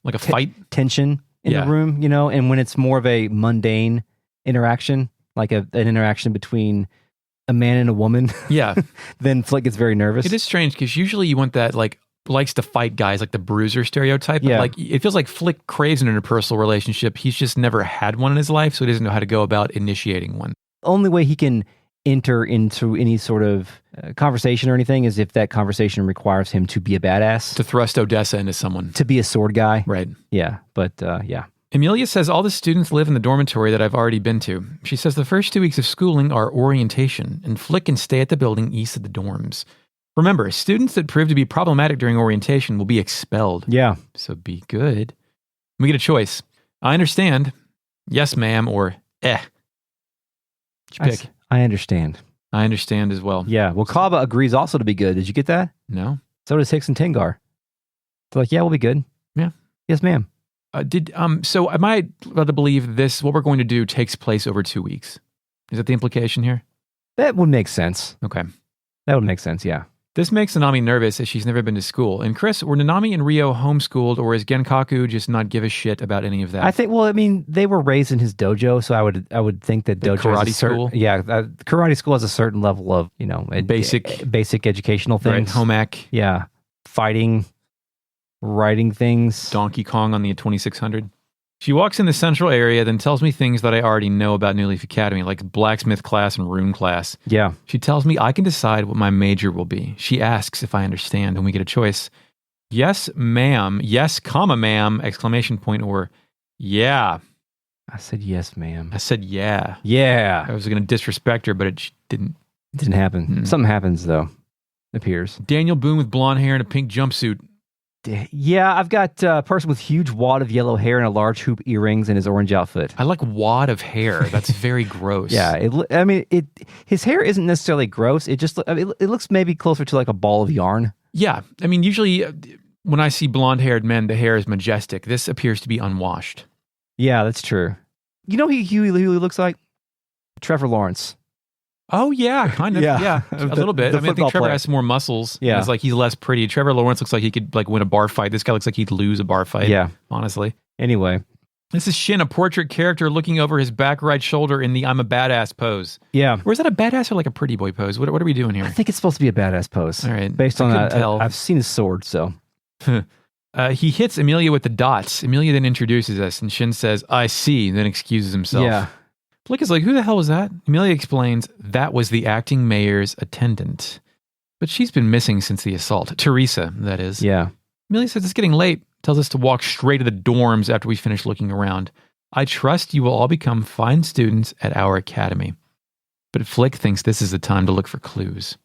Like a fight? tension in the room, you know, and when it's more of a mundane interaction, like an interaction between a man and a woman, Yeah. then Flik gets very nervous. It is strange because usually you want that, like, likes to fight guys, like the bruiser stereotype. Yeah. But like, it feels like Flik craves an interpersonal relationship. He's just never had one in his life, so he doesn't know how to go about initiating one. Only way he can enter into any sort of conversation or anything is if that conversation requires him to be a badass. To thrust Odessa into someone. To be a sword guy. Right. Yeah, but yeah. Emilia says all the students live in the dormitory that I've already been to. She says the first 2 weeks of schooling are orientation, and Flik can stay at the building east of the dorms. Remember, students that prove to be problematic during orientation will be expelled. Yeah. So be good. We get a choice. I understand. Yes, ma'am, or eh. What'd you pick? I understand. I understand as well. Yeah. Well, Kaba agrees also to be good. Did you get that? No? So does Hicks and Tengar. They're like, yeah, we'll be good. Yeah. Yes, ma'am. So am I led to believe this, what we're going to do, takes place over 2 weeks? Is that the implication here? That would make sense. Okay. That would make sense, yeah. This makes Nanami nervous as she's never been to school. And Chris, were Nanami and Rio homeschooled, or is Genkaku just not give a shit about any of that? I think, well, I mean, they were raised in his dojo, so I would think that The dojo karate school? Yeah, karate school has a certain level of, you know, basic educational Right, things. home ec, Yeah, fighting, writing things. Donkey Kong on the 2600. She walks in the central area, then tells me things that I already know about New Leaf Academy, like blacksmith class and rune class. Yeah. She tells me I can decide what my major will be. She asks if I understand, and we get a choice. Yes, ma'am. Yes, comma, ma'am, exclamation point, or yeah. I said, yes, ma'am. I said, yeah. Yeah. I was going to disrespect her, but it didn't. It didn't happen. Mm. Something happens, though. It appears. Daniel Boone with blonde hair and a pink jumpsuit. Yeah, I've got a person with huge wad of yellow hair and a large hoop earrings in his orange outfit. I like wad of hair. That's very gross. Yeah, his hair isn't necessarily gross. It just, it looks maybe closer to like a ball of yarn. Yeah, I mean, usually when I see blonde-haired men, the hair is majestic. This appears to be unwashed. Yeah, that's true. You know who he looks like? Trevor Lawrence. Oh, yeah, kind of. Yeah, a little bit. I think Trevor player. has some more muscles. Yeah. It's like he's less pretty. Trevor Lawrence looks like he could like win a bar fight. This guy looks like he'd lose a bar fight. Yeah. Honestly. Anyway. This is Shin, a portrait character looking over his back right shoulder in the I'm a badass pose. Yeah. Or is that a badass or like a pretty boy pose? What are we doing here? I think it's supposed to be a badass pose. All right. Based on that, tell. I've seen his sword, so. He hits Emilia with the dots. Emilia then introduces us, and Shin says, I see, and then excuses himself. Yeah. Flik is like, who the hell was that? Emilia explains, that was the acting mayor's attendant. But she's been missing since the assault. Teresa, that is. Yeah. Emilia says it's getting late, tells us to walk straight to the dorms after we finish looking around. I trust you will all become fine students at our academy. But Flik thinks this is the time to look for clues.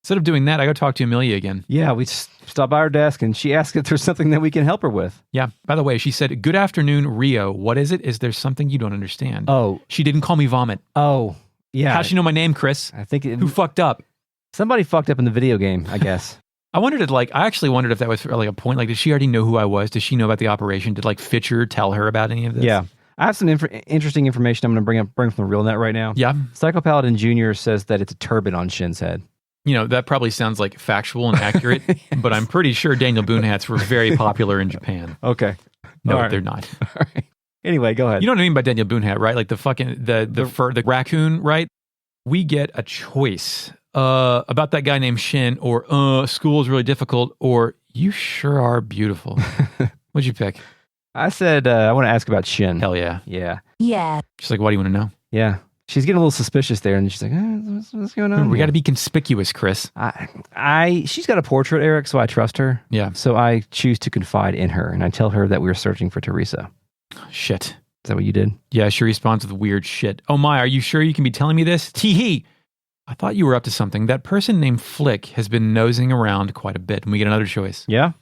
Instead of doing that, I go talk to Emilia again. Yeah, we stopped by her desk and she asked if there's something that we can help her with. Yeah. By the way, she said, good afternoon, Rio. What is it? Is there something you don't understand? Oh. She didn't call me vomit. Oh, yeah. How'd she know my name, Chris? I think Who fucked up? Somebody fucked up in the video game, I guess. I actually wondered if that was like a point. Like, did she already know who I was? Does she know about the operation? Did like Fitcher tell her about any of this? Yeah. I have some interesting information I'm going to bring from the real net right now. Yeah. Psycho Paladin Jr. says that it's a turban on Shin's head. You know, that probably sounds like factual and accurate, but I'm pretty sure Daniel Boone hats were very popular in Japan. Okay. No, All right. they're not. All right. Anyway, go ahead. You know what I mean by Daniel Boone hat, right? Like the fucking, the fur, the raccoon, right? We get a choice about that guy named Shin, or school is really difficult, or you sure are beautiful. What'd you pick? I said, I want to ask about Shin. Hell yeah. Yeah. Yeah. She's like, why do you want to know? Yeah. She's getting a little suspicious there, and she's like, what's going on? We got to be conspicuous, Chris. She's got a portrait, Eric, so I trust her. Yeah. So I choose to confide in her, and I tell her that we're searching for Teresa. Shit. Is that what you did? Yeah, she responds with weird shit. Oh my, are you sure you can be telling me this? Tee-hee! I thought you were up to something. That person named Flik has been nosing around quite a bit, and we get another choice. Yeah?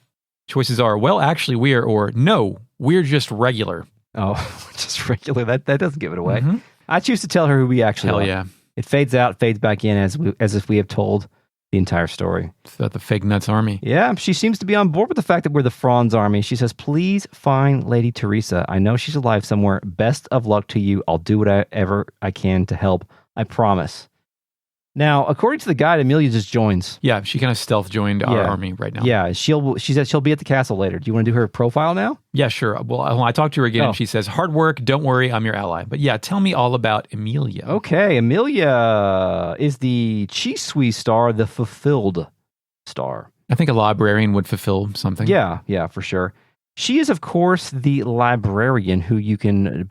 Choices are, well, actually, we're, or no, we're just regular. Oh, just regular. That doesn't give it away. Mm-hmm. I choose to tell her who we actually are. Hell yeah. It fades out, fades back in as if we have told the entire story. It's the fake nuts army. Yeah, she seems to be on board with the fact that we're the Franz army. She says, please find Lady Teresa. I know she's alive somewhere. Best of luck to you. I'll do whatever I can to help. I promise. Now, according to the guide, Emilia just joins. Yeah, she kind of stealth joined our army right now. Yeah, she said she'll be at the castle later. Do you want to do her profile now? Yeah, sure. Well, I talked to her again, and she says, hard work, don't worry, I'm your ally. But yeah, tell me all about Emilia. Okay, Emilia is the Chisui star, the fulfilled star. I think a librarian would fulfill something. Yeah, for sure. She is, of course, the librarian who you can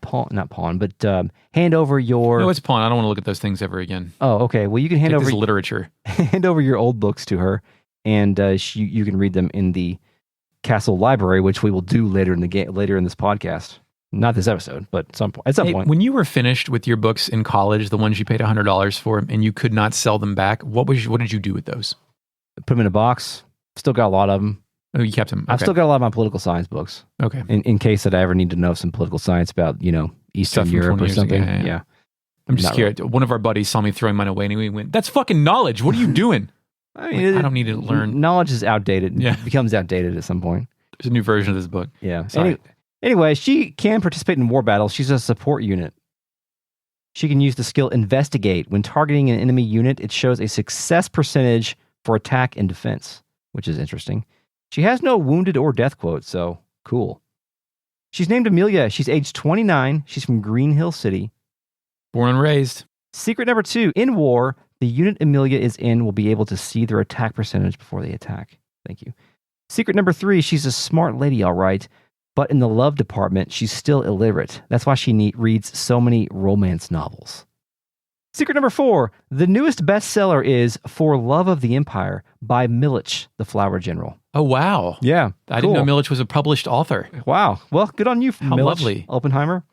hand over your... No, it's pawn. I don't want to look at those things ever again. Oh, okay. Well, you can hand Take over... this literature. Hand over your old books to her, and you can read them in the castle library, which we will do later in this podcast. Not this episode, but at some point. When you were finished with your books in college, the ones you paid $100 for, and you could not sell them back, what did you do with those? Put them in a box. Still got a lot of them. Oh, you kept them. Okay. I've still got a lot of my political science books. Okay. In case that I ever need to know some political science about, Eastern Europe or something. Yeah. I'm just curious. Really. One of our buddies saw me throwing mine away and he went, that's fucking knowledge. What are you doing? I mean, I don't need to learn. Knowledge is outdated. Yeah. It becomes outdated at some point. There's a new version of this book. Yeah. Sorry. Anyway, she can participate in war battles. She's a support unit. She can use the skill Investigate. When targeting an enemy unit, it shows a success percentage for attack and defense, which is interesting. She has no wounded or death quotes, so cool. She's named Emilia. She's age 29. She's from Greenhill City. Born and raised. Secret number 2. In war, the unit Emilia is in will be able to see their attack percentage before they attack. Thank you. Secret number 3. She's a smart lady, all right, but in the love department, she's still illiterate. That's why she reads so many romance novels. Secret number 4. The newest bestseller is For Love of the Empire by Milich, the Flower General. Oh, wow. Yeah. I didn't know Milich was a published author. Wow. Well, good on you, How Milich, lovely. Oppenheimer.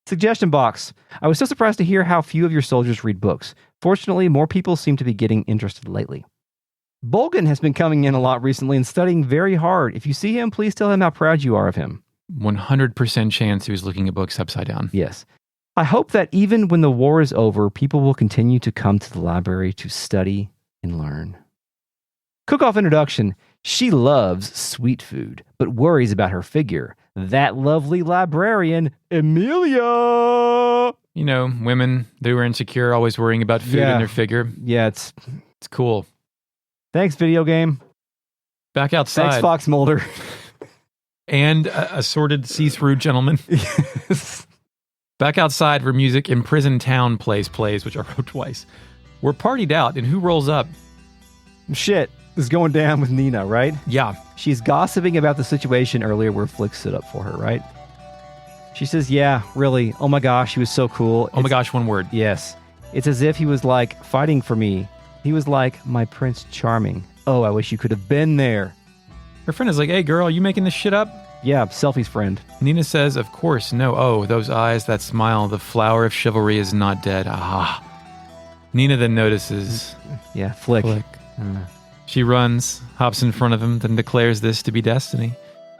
Suggestion box. I was so surprised to hear how few of your soldiers read books. Fortunately, more people seem to be getting interested lately. Bolgan has been coming in a lot recently and studying very hard. If you see him, please tell him how proud you are of him. 100% chance he was looking at books upside down. Yes. I hope that even when the war is over, people will continue to come to the library to study and learn. Cook-off introduction. She loves sweet food, but worries about her figure. That lovely librarian, Emilia. You know, women, they were insecure, always worrying about food and their figure. Yeah, it's cool. Thanks, video game. Back outside. Thanks, Fox Mulder. And assorted see-through gentleman. Yes. Back outside where music Imprisoned Town plays, which I wrote twice. We're partied out, and who rolls up? Shit. is going down with Nina, right? Yeah. She's gossiping about the situation earlier where Flik stood up for her, right? She says, yeah, really. Oh my gosh, he was so cool. Oh my gosh, one word. Yes. It's as if he was like fighting for me. He was like my Prince Charming. Oh, I wish you could have been there. Her friend is like, hey girl, are you making this shit up? Yeah, Selfie's friend. Nina says, of course, no. Oh, those eyes, that smile, the flower of chivalry is not dead. Ah. Nina then notices. Yeah, Flik. She runs, hops in front of him, then declares this to be destiny.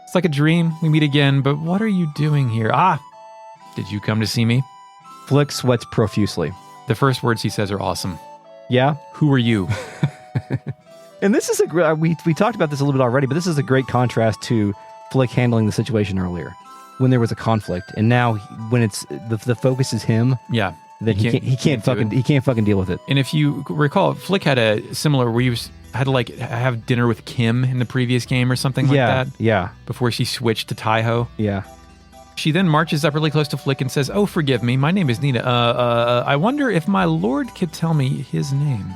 It's like a dream. We meet again, but what are you doing here? Ah! Did you come to see me? Flik sweats profusely. The first words he says are awesome. Yeah? Who are you? And this is we talked about this a little bit already, but this is a great contrast to Flik handling the situation earlier when there was a conflict, and now when it's the focus is him. Yeah. Then he can't fucking deal with it. And if you recall, Flik had a similar where he had to like have dinner with Kim in the previous game or something like that. Yeah. Before she switched to Taiho. Yeah. She then marches up really close to Flik and says, oh, forgive me, my name is Nina. I wonder if my lord could tell me his name.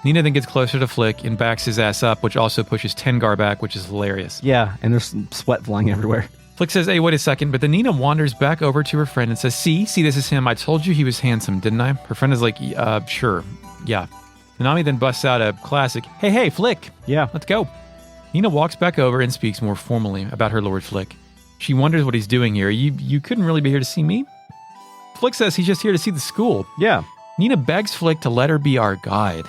Nina then gets closer to Flik and backs his ass up, which also pushes Tengar back, which is hilarious. Yeah, and there's sweat flying everywhere. Flik says, hey, wait a second, but then Nina wanders back over to her friend and says, see, this is him. I told you he was handsome, didn't I? Her friend is like, sure, yeah. Nanami then busts out a classic, hey, Flik. Yeah. Let's go. Nina walks back over and speaks more formally about her Lord Flik. She wonders what he's doing here. You couldn't really be here to see me? Flik says he's just here to see the school. Yeah. Nina begs Flik to let her be our guide.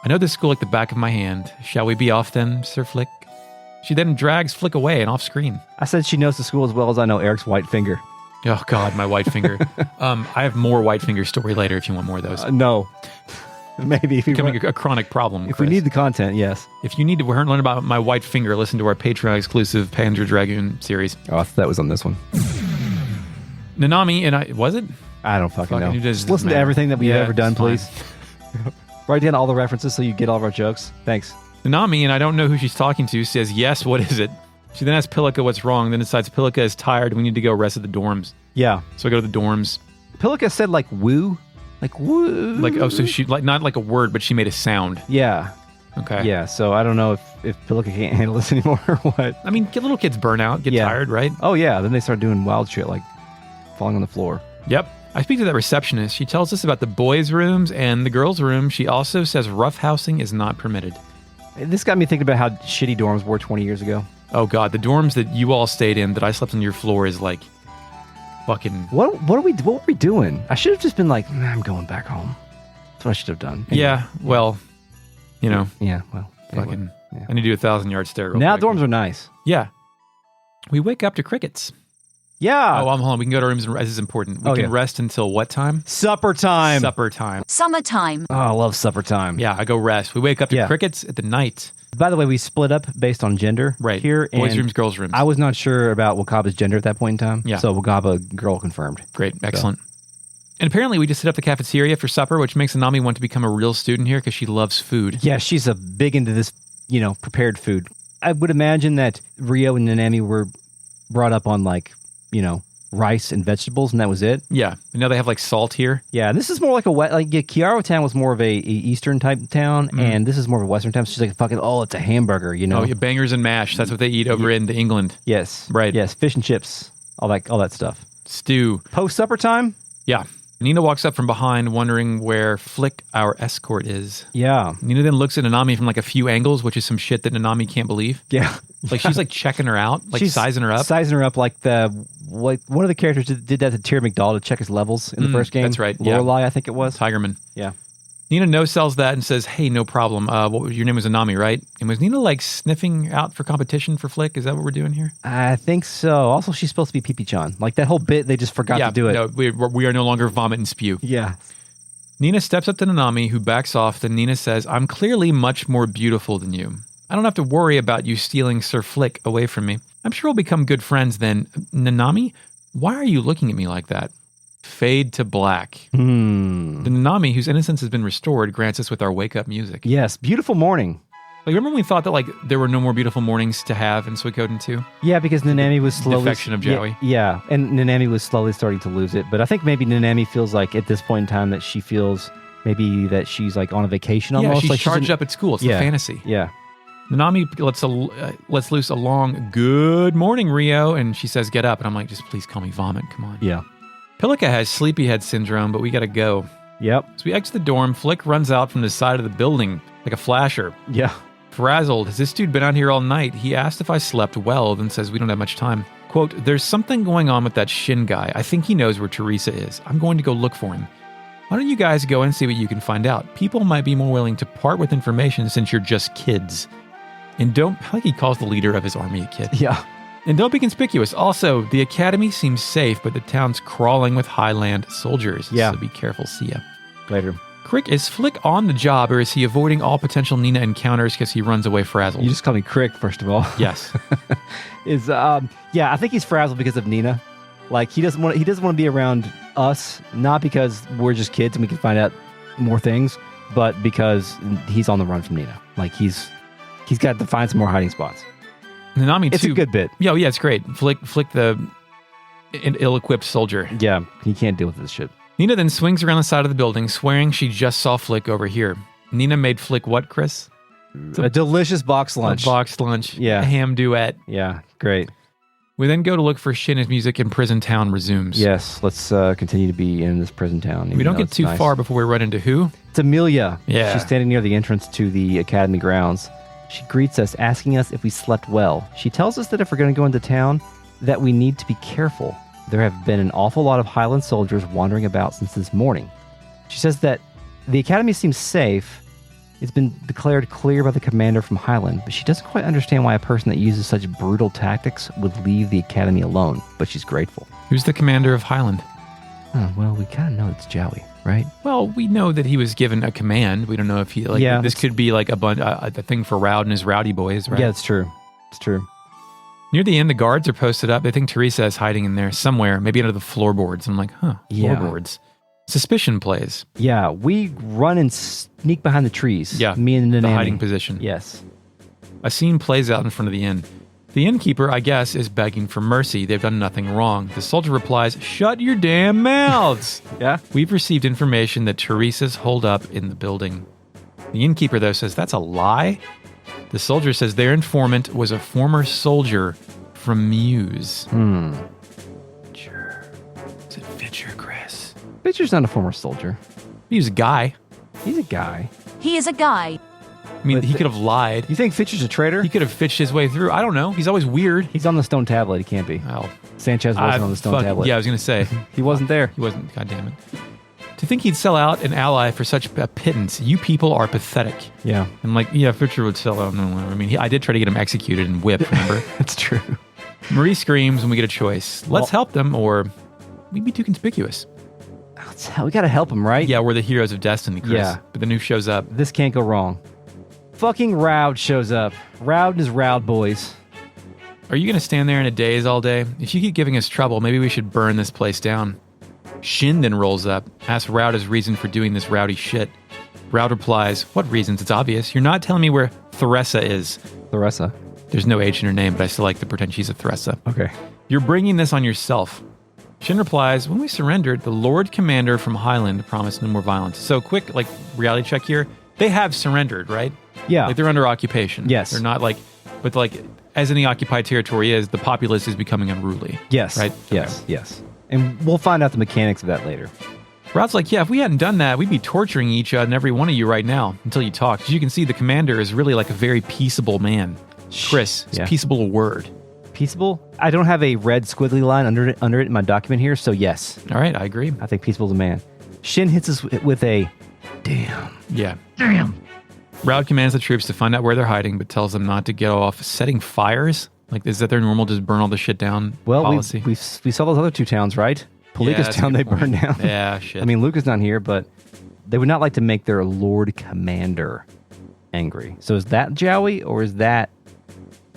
I know this school like the back of my hand. Shall we be off then, Sir Flik? She then drags Flik away and off screen. I said she knows the school as well as I know Eric's white finger. Oh, God, my white finger. I have more white finger story later if you want more of those. No. Maybe. If becoming a chronic problem, If Chris. we need the content, yes. If you need to learn about my white finger, listen to our Patreon-exclusive Panzer Dragoon series. Oh, I thought that was on this one. Nanami and I... Was it? I don't fucking know. Just listen to everything that we've ever done, fine. please. Write down all the references so you get all of our jokes. Thanks. Nanami, and I don't know who she's talking to, says, yes, what is it? She then asks Pilika what's wrong, then decides Pilika is tired and we need to go rest at the dorms. Yeah. So I go to the dorms. Pilika said like woo. Like woo. Like, oh, so she, like, not like a word, but she made a sound. Yeah. Okay. Yeah, so I don't know if Pilika can't handle this anymore or what. I mean, little kids burn out, get tired, right? Oh, yeah. Then they start doing wild shit like falling on the floor. Yep. I speak to that receptionist. She tells us about the boys' rooms and the girls' room. She also says roughhousing is not permitted. This got me thinking about how shitty dorms were 20 years ago. Oh, God. The dorms that you all stayed in that I slept on your floor is like fucking... What were we doing? I should have just been like, I'm going back home. That's what I should have done. Anyway. Yeah, well, you know. Yeah, well. Fucking... Anyway, yeah. I need to do 1,000-yard stare real Now quick. dorms are nice. Yeah. We wake up to crickets. Yeah. Oh, I'm home. We can go to our rooms and rest. This is important. We can rest until what time? Supper time. Supper time. Summertime. Oh, I love supper time. Yeah, I go rest. We wake up to crickets at the night. By the way, we split up based on gender here. Boys' rooms, girls' rooms. I was not sure about Wakaba's gender at that point in time. Yeah. So Wakaba, girl confirmed. Great. Excellent. And apparently we just hit up the cafeteria for supper, which makes Nanami want to become a real student here because she loves food. Yeah, she's a big into this, prepared food. I would imagine that Rio and Nanami were brought up on rice and vegetables, and that was it. Yeah. And now they have salt here. Yeah, this is more like Kiaro Town was more of a Eastern type town, and this is more of a Western town. So she's like, fucking, it's a hamburger, Oh, yeah, bangers and mash. That's what they eat over in England. Yes. Right. Yes, fish and chips, all that stuff. Stew. Post-supper time? Yeah. Nina walks up from behind, wondering where Flik, our escort, is. Yeah. Nina then looks at Nanami from a few angles, which is some shit that Nanami can't believe. Yeah. She's checking her out, she's sizing her up. Sizing her up like one of the characters did that to Tyr McDowell to check his levels in the first game. That's right. Lorelei, I think it was. Tigerman. Yeah. Nina no-sells that and says, hey, no problem. Your name was Nanami, right? And was Nina sniffing out for competition for Flik? Is that what we're doing here? I think so. Also, she's supposed to be Pipichan. That whole bit, they just forgot to do it. No, we are no longer vomit and spew. Yeah. Nina steps up to Nanami, who backs off. Then Nina says, I'm clearly much more beautiful than you. I don't have to worry about you stealing Sir Flik away from me. I'm sure we'll become good friends then. Nanami, why are you looking at me like that? Fade to black. The Nanami, whose innocence has been restored, grants us with our wake-up music. Yes, beautiful morning. Remember when we thought that there were no more beautiful mornings to have in Suikoden 2? Yeah, because Nanami was slowly... Defection of Joey. Yeah, and Nanami was slowly starting to lose it. But I think maybe Nanami feels at this point in time that she feels Maybe that she's like on a vacation almost. Yeah, she's like charged up at school. It's a fantasy. Yeah. Nanami lets loose a long, good morning, Rio, and she says, get up. And I'm like, just please call me Vomit. Come on. Yeah. Pilica has sleepyhead syndrome, but we got to go. Yep. So we exit the dorm. Flik runs out from the side of the building like a flasher. Yeah. Frazzled. Has this dude been out here all night? He asked if I slept well, then says we don't have much time. Quote, there's something going on with that Shin guy. I think he knows where Teresa is. I'm going to go look for him. Why don't you guys go and see what you can find out? People might be more willing to part with information since you're just kids. And don't, I think he calls the leader of his army a kid. Yeah. And don't be conspicuous. Also, the academy seems safe, but the town's crawling with Highland soldiers. Yeah. So be careful. See ya. Later. Crick, is Flik on the job, or is he avoiding all potential Nina encounters because he runs away frazzled? You just call me Crick, first of all. Yes. Yeah, I think he's frazzled because of Nina. Like he doesn't want to be around us, not because we're just kids and we can find out more things, but because he's on the run from Nina. Like he's got to find some more hiding spots. Nanami It's too. a good bit. Yeah, it's great. Flik the ill-equipped soldier. Yeah, he can't deal with this shit. Nina then swings around the side of the building, swearing she just saw Flik over here. Nina made Flik what, Chris? A delicious box lunch. A boxed lunch. Yeah. A ham duet. Yeah, great. We then go to look for Shin as music in Prison Town resumes. Yes, let's continue to be in this prison town. We don't get too far before we run into who? It's Emilia. Yeah. She's standing near the entrance to the academy grounds. She greets us, asking us if we slept well. She tells us that if we're going to go into town, that we need to be careful. There have been an awful lot of Highland soldiers wandering about since this morning. She says that the academy seems safe. It's been declared clear by the commander from Highland, but she doesn't quite understand why a person that uses such brutal tactics would leave the academy alone, but she's grateful. Who's the commander of Highland? Oh, well, we kind of know it's Jowie, right? Well, we know that he was given a command. We don't know if he, this could be like a thing for Rowd and his rowdy boys, right? Yeah, it's true. It's true. Near the end, the guards are posted up. They think Teresa is hiding in there somewhere, maybe under the floorboards. I'm like, floorboards. Suspicion plays. Yeah, we run and sneak behind the trees. Yeah, me and Nanami. The hiding position. Yes. A scene plays out in front of the inn. The innkeeper, I guess, is begging for mercy. They've done nothing wrong. The soldier replies, shut your damn mouths. Yeah. We've received information that Teresa's holed up in the building. The innkeeper, though, says that's a lie. The soldier says their informant was a former soldier from Muse. Fitcher. Is it Fitcher, Chris? Fitcher's not a former soldier. He was a guy. He's a guy. He is a guy. I mean, he could have lied. You think Fitcher's a traitor? He could have fitched his way through. I don't know. He's always weird. He's on the stone tablet. He can't be. Oh. Sanchez wasn't on the stone tablet. Yeah, I was going to say. He wasn't there. He wasn't. God damn it. To think he'd sell out an ally for such a pittance, you people are pathetic. Yeah. I'm like, yeah, Fitcher would sell out. No, I mean, I did try to get him executed and whipped, remember? That's true. Marie screams when we get a choice. Let's help them, or we'd be too conspicuous. We got to help him, right? Yeah, we're the heroes of destiny, Chris. Yeah. But the new shows up. This can't go wrong. Fucking Rowd shows up. Rowd and his Rowd boys. Are you going to stand there in a daze all day? If you keep giving us trouble, maybe we should burn this place down. Shin then rolls up, asks Rowd his reason for doing this rowdy shit. Rowd replies, what reasons? It's obvious. You're not telling me where Theresa is. Theresa? There's no H in her name, but I still like to pretend she's a Theresa. Okay. You're bringing this on yourself. Shin replies, when we surrendered, the Lord Commander from Highland promised no more violence. So quick, reality check here. They have surrendered, right? Yeah. They're under occupation. Yes. They're not as any occupied territory is, the populace is becoming unruly. Yes. Right? Yes. Okay. Yes. And we'll find out the mechanics of that later. Rowd's like, yeah, if we hadn't done that, we'd be torturing each and every one of you right now until you talk. As you can see, the commander is really like a very peaceable man. Chris, is peaceable a word? Peaceable? I don't have a red squiggly line under it in my document here, so yes. All right, I agree. I think peaceble's a man. Shin hits us with a damn. Yeah. Damn. Rowd commands the troops to find out where they're hiding, but tells them not to get off setting fires. Is that their normal just burn all the shit down policy? We saw those other two towns, right? Palika's town they burned down. Yeah, shit. I mean, Luca's not here, but they would not like to make their Lord Commander angry. So is that Jowie, or is that...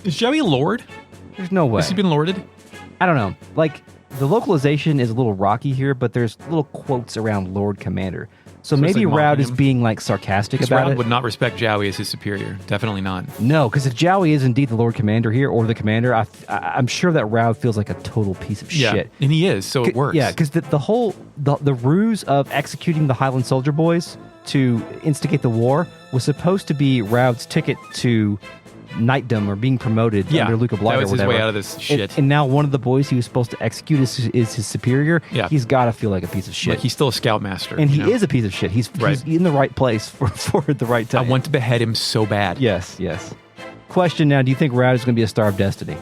Is Jowie a lord? There's no way. Has he been lorded? I don't know. The localization is a little rocky here, but there's little quotes around Lord Commander. So maybe Rowd is being sarcastic about Rowd it. would not respect Jowie as his superior. Definitely not. No, because if Jowie is indeed the Lord Commander here, or the commander, I'm sure that Rowd feels like a total piece of shit. And he is, so it works. Yeah, because the ruse of executing the Highland soldier boys to instigate the war was supposed to be Raud's ticket to knightdom or being promoted under Luca Blight that was or whatever. his way out of this shit. And now one of the boys he was supposed to execute is his superior. Yeah. He's got to feel like a piece of shit. Like he's still a scoutmaster. And he is a piece of shit. He's in the right place for the right time. I want to behead him so bad. Yes. Question now, do you think Raud is going to be a Star of Destiny?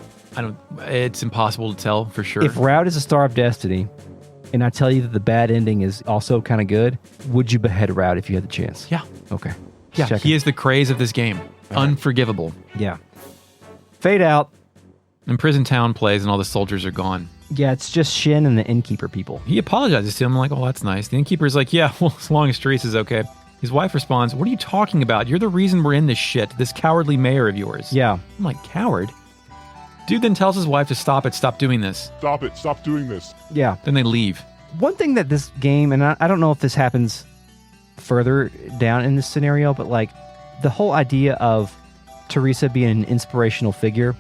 It's impossible to tell for sure. If Raud is a Star of Destiny, and I tell you that the bad ending is also kind of good, would you behead Raud if you had the chance? Yeah. Okay. Yeah, he is the craze of this game. Unforgivable. Yeah. Fade out. And Prison Town plays and all the soldiers are gone. Yeah, it's just Shin and the innkeeper people. He apologizes to him. I'm like, oh, that's nice. The innkeeper's like, yeah, well, as long as Teresa's okay. His wife responds, what are you talking about? You're the reason we're in this shit, this cowardly mayor of yours. Yeah. I'm like, coward? Dude then tells his wife to stop doing this. Stop it, stop doing this. Yeah. Then they leave. One thing that this game, and I don't know if this happens further down in this scenario, but like the whole idea of Teresa being an inspirational figure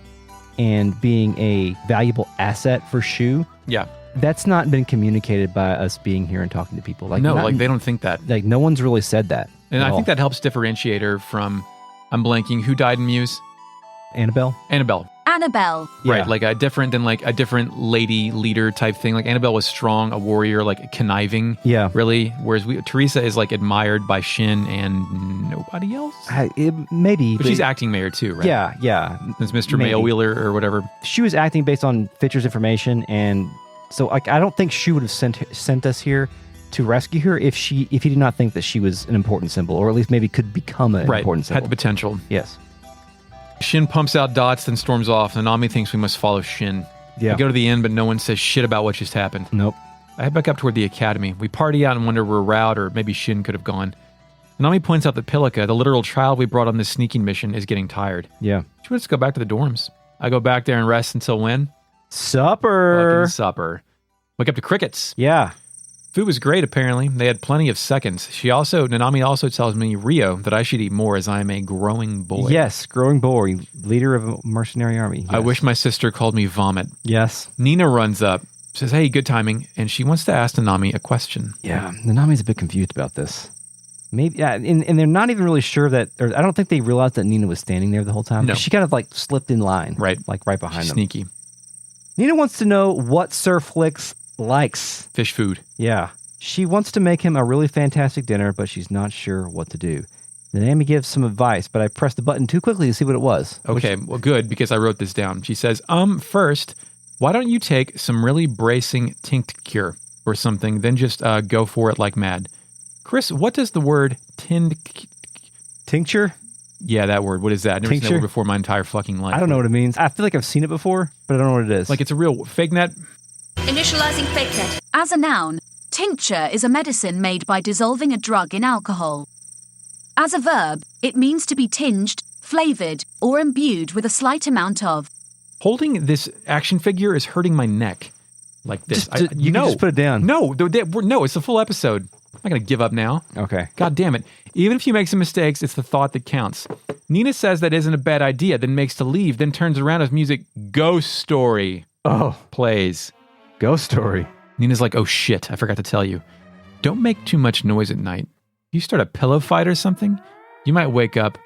and being a valuable asset for Shu, Yeah. that's not been communicated by us being here and talking to people. Like, they don't think that. Like, no one's really said that. And at I all. think that helps differentiate her from, I'm blanking, who died in Muse? Annabelle? Annabelle. Annabelle. Yeah. Right, like a different lady leader type thing. Like Annabelle was strong, a warrior, like conniving. Yeah. Really. Whereas Teresa is like admired by Shin and nobody else. Maybe. But she's acting mayor too, right? Yeah. It's Mr. Maybe. Mailwheeler or whatever. She was acting based on Fitcher's information, and so like I don't think she would have sent us here to rescue her if he did not think that she was an important symbol, or at least maybe could become an important symbol. Had the potential. Yes. Shin pumps out dots, then storms off. Nanami thinks we must follow Shin. Yeah. We go to the inn, but no one says shit about what just happened. Nope. I head back up toward the academy. We party out and wonder where Raud or maybe Shin could have gone. Nanami points out that Pilica, the literal child we brought on this sneaking mission, is getting tired. Yeah. She wants to go back to the dorms. I go back there and rest until when? Supper. Fucking supper. Wake up to crickets. Yeah. Food was great, apparently. They had plenty of seconds. Nanami also tells me, Rio, that I should eat more as I am a growing boy. Yes, growing boy, leader of a mercenary army. Yes. I wish my sister called me Vomit. Yes. Nina runs up, says, hey, good timing, and she wants to ask Nanami a question. Yeah, Nanami's a bit confused about this. Maybe, yeah, and they're not even really sure that, or I don't think they realized that Nina was standing there the whole time. No. She kind of like slipped in line. Right. Like right behind She's them. sneaky. Nina wants to know what Sir Flik likes. Fish food. Yeah. She wants to make him a really fantastic dinner, but she's not sure what to do. Nanami gives some advice, but I pressed the button too quickly to see what it was. Okay, well, good, because I wrote this down. She says, first, why don't you take some really bracing tincture or something, then just go for it like mad. Chris, what does the word Tincture? Yeah, that word. What is that? I've never seen that Tincture? word before my entire fucking life. I don't know what it means. I feel like I've seen it before, but I don't know what it is. Like it's a real fake net? Initializing fake net. As a noun, tincture is a medicine made by dissolving a drug in alcohol. As a verb, it means to be tinged, flavored, or imbued with a slight amount of. Holding this action figure is hurting my neck. Like this. You can just put it down. No, no, it's a full episode. I'm not going to give up now. Okay. God damn it. Even if you make some mistakes, it's the thought that counts. Nina says that isn't a bad idea, then makes to leave, then turns around as music Ghostory plays. Ghostory. Nina's like, oh shit, I forgot to tell you. Don't make too much noise at night. If you start a pillow fight or something, you might wake up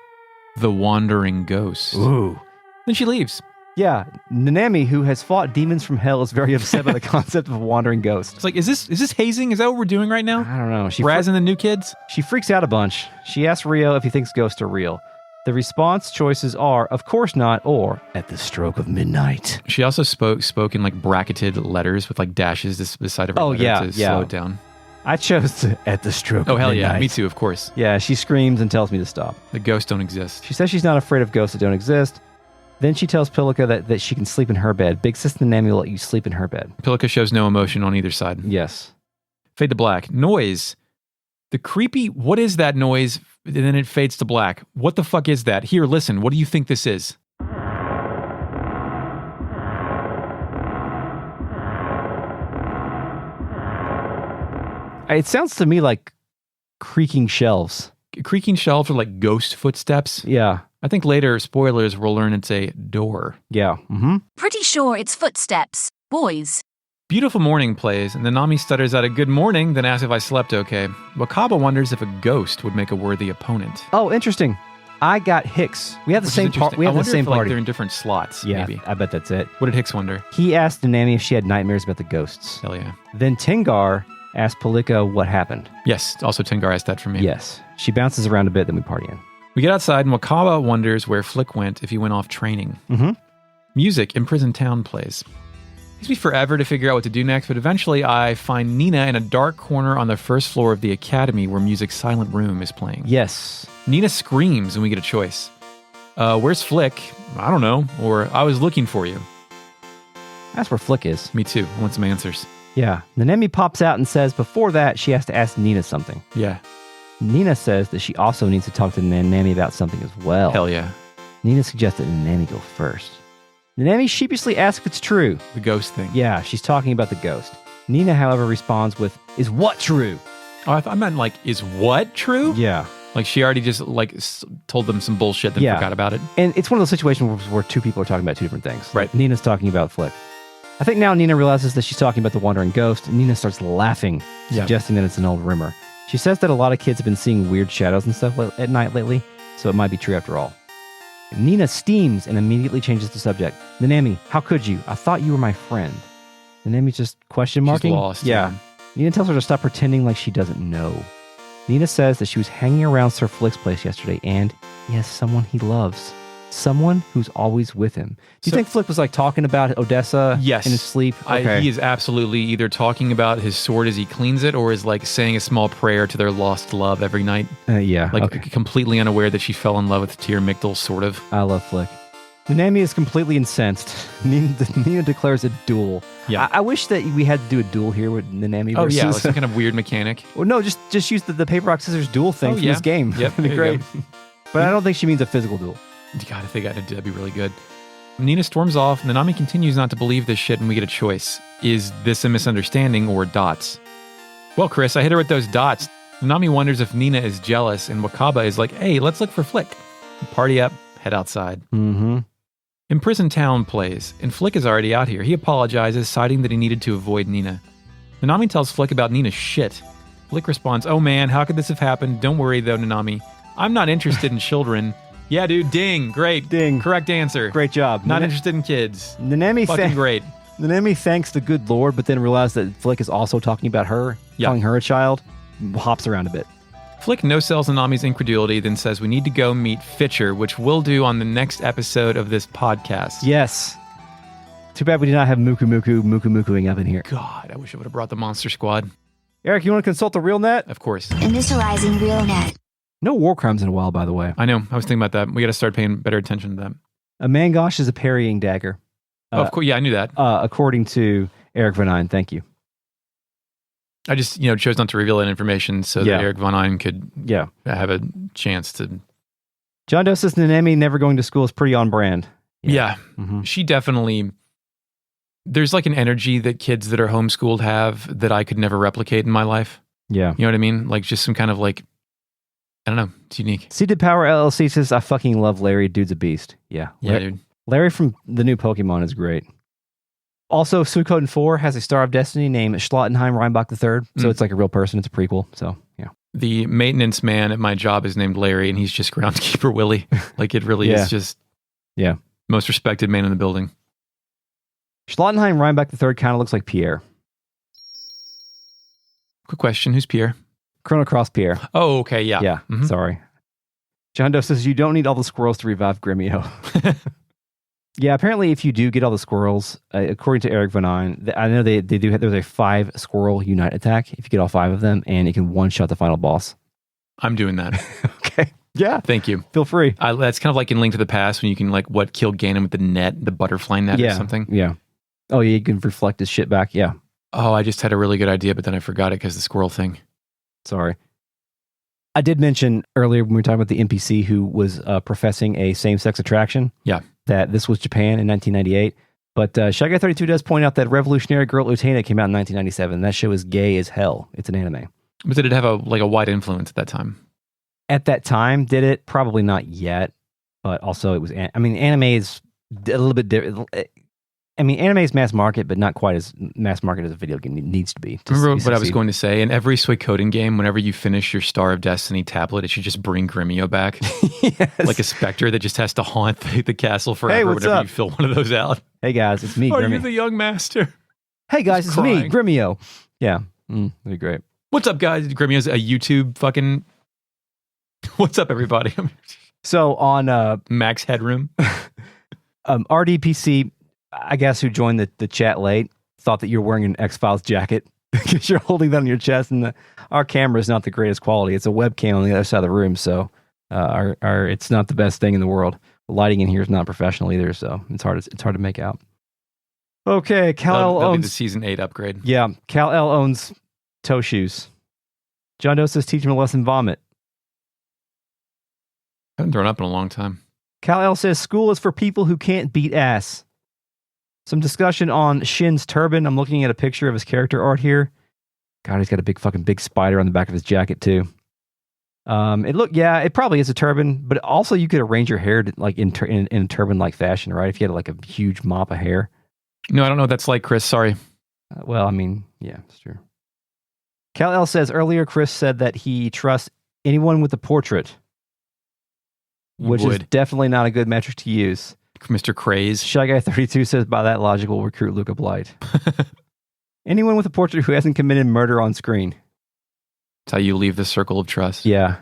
the wandering ghost. Ooh. Then she leaves. Yeah, Nanami, who has fought demons from hell, is very upset by the concept of a wandering ghost. It's like, is this hazing? Is that what we're doing right now? I don't know. Razzing the new kids? She freaks out a bunch. She asks Rio if he thinks ghosts are real. The response choices are, of course not, or at the stroke of midnight. She also spoke in like bracketed letters with like dashes beside every letter to slow it down. I chose at the stroke of midnight. Oh, hell yeah. Me too, of course. Yeah, she screams and tells me to stop. The ghosts don't exist. She says she's not afraid of ghosts that don't exist. Then she tells Pilica that she can sleep in her bed. Big Sis Nanami will let you sleep in her bed. Pilica shows no emotion on either side. Yes. Fade to black. Noise. The creepy, what is that noise? And then it fades to black. What the fuck is that? Here, listen. What do you think this is? It sounds to me like creaking shelves. Creaking shelves are like ghost footsteps. Yeah. I think later, spoilers, we'll learn it's a door. Yeah. Mm-hmm. Pretty sure it's footsteps, boys. Beautiful Morning plays, and Nanami stutters out a good morning, then asks if I slept okay. Wakaba wonders if a ghost would make a worthy opponent. Oh, interesting. I got Hicks. We have the same part. We have the same Like, party. they're in different slots, Yeah, maybe. I bet that's it. What did Hicks wonder? He asked Nanami if she had nightmares about the ghosts. Hell yeah. Then Tingar asked Palika what happened. Yes, also Tengar asked that for me. Yes. She bounces around a bit, then we party in. We get outside, and Wakaba wonders where Flik went if he went off training. Mm-hmm. Music, Imprisoned Town plays. It takes me forever to figure out what to do next, but eventually I find Nina in a dark corner on the first floor of the academy where music's Silent Room is playing. Yes. Nina screams, and we get a choice. Where's Flik? I don't know. Or I was looking for you. That's where Flik is. Me too. I want some answers. Yeah. Nanami pops out and says before that she has to ask Nina something. Yeah. Nina says that she also needs to talk to Nanami about something as well. Hell yeah. Nina suggests that Nanami go first. Nanami sheepishly asks if it's true. The ghost thing. Yeah, she's talking about the ghost. Nina, however, responds with, "Is what true?" Oh, I meant like, is what true? Yeah. Like she already just like told them some bullshit, then Yeah. forgot about it. And it's one of those situations where two people are talking about two different things. Right. Like Nina's talking about Flik. I think now Nina realizes that she's talking about the wandering ghost, and Nina starts laughing, Yeah. suggesting that it's an old rumor. She says that a lot of kids have been seeing weird shadows and stuff at night lately, so it might be true after all. Nina steams and immediately changes the subject. Nanami, how could you? I thought you were my friend. Nanami's just question marking. She's lost. Yeah. Nina tells her to stop pretending like she doesn't know. Nina says that she was hanging around Sir Flik's place yesterday and he has someone he loves. Someone who's always with him. Do you So- think Flik was like talking about Odessa Yes. in his sleep? He is absolutely either talking about his sword as he cleans it or is like saying a small prayer to their lost love every night. Yeah. Like okay. completely unaware that she fell in love with Tyr Migdal, sort of. I love Flik. Nanami is completely incensed. Nina declares a duel. Yeah. I wish that we had to do a duel here with Nanami Oh versus... yeah, like some kind of weird mechanic. Well, no, just use the paper, rock, scissors duel thing Oh, from yeah. this game. Yep, That'd be there you great. But I don't think she means a physical duel. God, if they got to do that'd be really good. Nina storms off. Nanami continues not to believe this shit, and we get a choice. Is this a misunderstanding or dots? Well, Chris, I hit her with those dots. Nanami wonders if Nina is jealous, and Wakaba is like, hey, let's look for Flik. Party up, head outside. Mm-hmm. Imprisoned Town plays, and Flik is already out here. He apologizes, citing that he needed to avoid Nina. Nanami tells Flik about Nina's shit. Flik responds, oh man, how could this have happened? Don't worry though, Nanami. I'm not interested in children. Yeah, dude, ding, great. Ding. Correct answer. Great job. Not interested in kids. Nanami, Fucking great. Nanami thanks the good Lord, but then realizes that Flik is also talking about her, Yeah. calling her a child, hops around a bit. Flik no-sells Nanami's incredulity, then says we need to go meet Fitcher, which we'll do on the next episode of this podcast. Yes. Too bad we did not have Muku-Mukuing up in here. God, I wish I would have brought the Monster Squad. Eric, you want to consult the real net? Of course. Initializing RealNet. No war crimes in a while, by the way. I know. I was thinking about that. We got to start paying better attention to that. A mangosh is a parrying dagger. Oh, of course. Yeah, I knew that. According to Eric Van Eyne. Thank you. I just, chose not to reveal that information so Yeah. that Eric Von Eyne could Yeah. have a chance to. John Doe says Nanami never going to school is pretty on brand. Yeah. Mm-hmm. She definitely. There's like an energy that kids that are homeschooled have that I could never replicate in my life. Yeah. You know what I mean? Like just some kind of like, I don't know. It's unique. Seeded Power LLC says, I fucking love Larry. Dude's a beast. Yeah. Yeah, dude. Larry from the new Pokemon is great. Also, Suikoden 4 has a Star of Destiny named Schlottenheim Reinbach III. So it's like a real person. It's a prequel. So, yeah. The maintenance man at my job is named Larry, and he's just groundskeeper Willie. Like it really Yeah. is just Yeah. most respected man in the building. Schlottenheim Reinbach III kind of looks like Pierre. Quick question: who's Pierre? Chrono Cross Pierre. Oh, okay, yeah. Yeah. Mhm. Sorry. John Doe says, you don't need all the squirrels to revive Gremio. Yeah, apparently if you do get all the squirrels, according to Eric Van Eyne, I know they do have, there's a 5 squirrel unite attack if you get all 5 of them, and it can one-shot the final boss. I'm doing that. Okay. Yeah. Thank you. Feel free. That's kind of like in Link to the Past when you can kill Ganon with the net, the butterfly net or something. Yeah. Oh, yeah, you can reflect his shit back. Yeah. Oh, I just had a really good idea, but then I forgot it because the squirrel thing. Sorry. I did mention earlier when we were talking about the NPC who was professing a same-sex attraction. Yeah. That this was Japan in 1998. But Shy Guy 32 does point out that Revolutionary Girl Lieutenant came out in 1997. That show is gay as hell. It's an anime. But did it have a wide influence at that time? At that time, did it? Probably not yet. But also it was, anime is a little bit different. I mean, anime is mass market, but not quite as mass market as a video game needs to be. Remember what I was going to say? In every Suikoden game, whenever you finish your Star of Destiny tablet, it should just bring Gremio back. Yes. Like a specter that just has to haunt the castle forever Hey, what's whenever up? you fill one of those out. Hey guys, it's me, Are Gremio. you the young master? Hey guys, it's me, crying. Gremio. Yeah, that'd be great. What's up, guys? Gremio's a YouTube fucking... What's up, everybody? So on Max Headroom. RDPC, I guess, who joined the chat late, thought that you're wearing an X-Files jacket because you're holding that on your chest, and our camera is not the greatest quality. It's a webcam on the other side of the room, so our it's not the best thing in the world. The lighting in here is not professional either, so it's hard to make out. Okay, Cal-El That'll be the owns... Season 8 upgrade. Yeah, Cal-El owns toe shoes. John Doe says, teach him a lesson, vomit. I haven't thrown up in a long time. Cal-El says, school is for people who can't beat ass. Some discussion on Shin's turban. I'm looking at a picture of his character art here. God, he's got a big spider on the back of his jacket too. It probably is a turban, but also you could arrange your hair to, like in a turban-like fashion, right? If you had like a huge mop of hair. No, I don't know what that's like, Chris. Sorry. Well, I mean, yeah, it's true. Cal-El says, earlier Chris said that he trusts anyone with a portrait, which is definitely not a good metric to use. Mr. Craze. Shy Guy 32 says, by that logic, we'll recruit Luca Blight. Anyone with a portrait who hasn't committed murder on screen. That's how you leave the circle of trust. Yeah.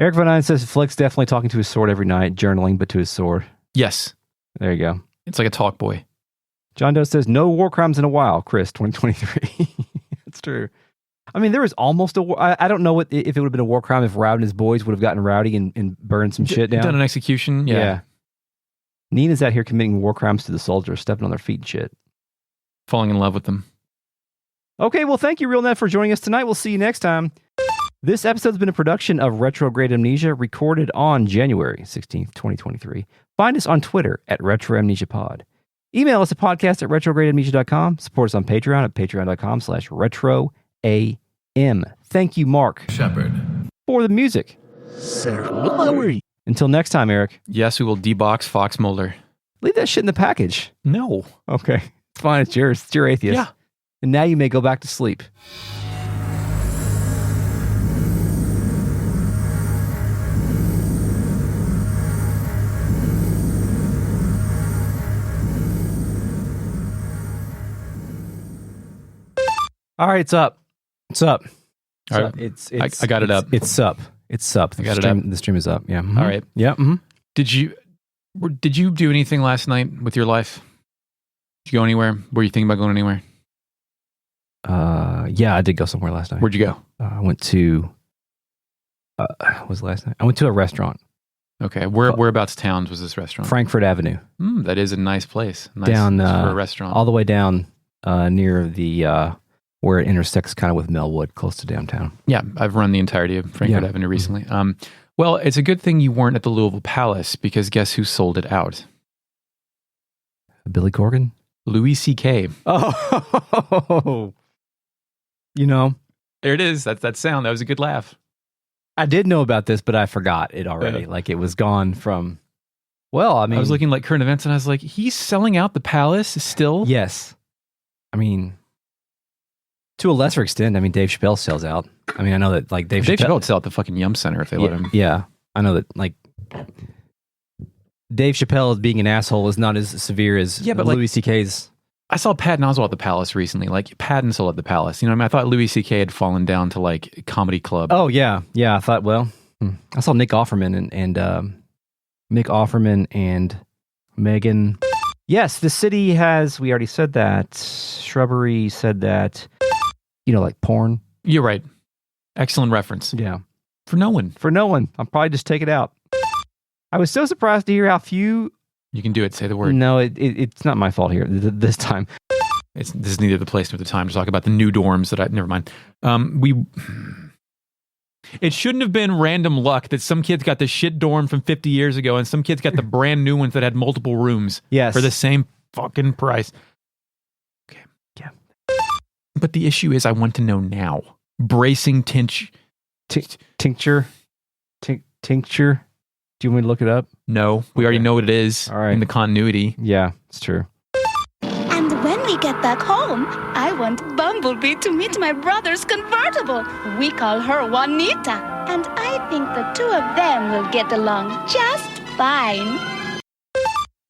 Eric Van Nine says, Flik's definitely talking to his sword every night, journaling, but to his sword. Yes. There you go. It's like a talk boy. John Doe says, no war crimes in a while, Chris, 2023. That's true. I mean, there was almost a war. I don't know if it would have been a war crime if Rowd and his boys would have gotten rowdy and burned some shit down. Done an execution? Yeah. Nina's out here committing war crimes to the soldiers, stepping on their feet and shit. Falling in love with them. Okay, well, thank you, RealNet, for joining us tonight. We'll see you next time. This episode's been a production of Retrograde Amnesia, recorded on January 16th, 2023. Find us on Twitter at RetroAmnesiaPod. Email us at podcast@retrogradeamnesia.com. Support us on Patreon at patreon.com/retroam. Thank you, Mark Shepard. for the music. Until next time, Eric. Yes, we will debox Fox Mulder. Leave that shit in the package. No. Okay. It's fine. It's yours. It's your atheist. Yeah. And now you may go back to sleep. All right, it's up. It's up. All right. It's I got it up. It's up. It's up. I got it up. The stream is up. Yeah. Mhm. All right. Yeah. Mm-hmm. Did you do anything last night with your life? Did you go anywhere? Were you thinking about going anywhere? Yeah, I did go somewhere last night. Where'd you go? I went to. What was last night? I went to a restaurant. Okay. Whereabouts towns was this restaurant? Frankfurt Avenue. That is a nice place. Nice Down for a restaurant. all the way down near the where it intersects kind of with Melwood, close to downtown. Yeah, I've run the entirety of Frankfurt Avenue recently. Well, it's a good thing you weren't at the Louisville Palace, because guess who sold it out? Billy Corgan? Louis C.K. Oh, you know, There it is. That's that sound. That was a good laugh. I did know about this, but I forgot it already. Yeah. Like it was gone from. Well, I mean, I was looking like current events, and I was like, he's selling out the Palace still? Yes, I mean, to a lesser extent. I mean, Dave Chappelle sells out. I mean, I know that like Dave Chappelle would sell at the fucking Yum Center if they let him. Yeah, I know that like Dave Chappelle being an asshole is not as severe as but Louis C.K.'s. I saw Patton Oswalt at the Palace recently. Like, Patton sold at the Palace. You know what I mean? I thought Louis C.K. had fallen down to like comedy club. Oh yeah. I thought. Well, I saw Nick Offerman and Mick Offerman and Megan. Yes, the city has. We already said that. Shrubbery said that. You know, like porn. You're right. Excellent reference. Yeah. For no one. I'll probably just take it out. I was so surprised to hear how few. You can do it. Say the word. No, it's not my fault here this time. This is neither the place nor the time to talk about the new dorms that never mind. It shouldn't have been random luck that some kids got the shit dorm from 50 years ago and some kids got the brand new ones that had multiple rooms. Yes. For the same fucking price. Okay. Yeah. But the issue is I want to know now. Bracing tincture. Tincture. Do you want me to look it up? No, we already know what it is. All right. In the continuity. Yeah, it's true. we get back home, I want Bumblebee to meet my brother's convertible. We call her Juanita, and I think the two of them will get along just fine.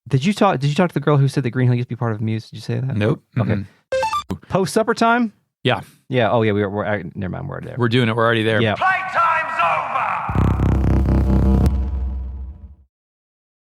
Did you talk to the girl who said that Greenhill used to be part of Muse? Did you say that? Nope. Okay. Post supper time? Yeah. Yeah. Oh yeah. We're never mind. We're there. We're doing it. We're already there. Yeah. Playtime's over!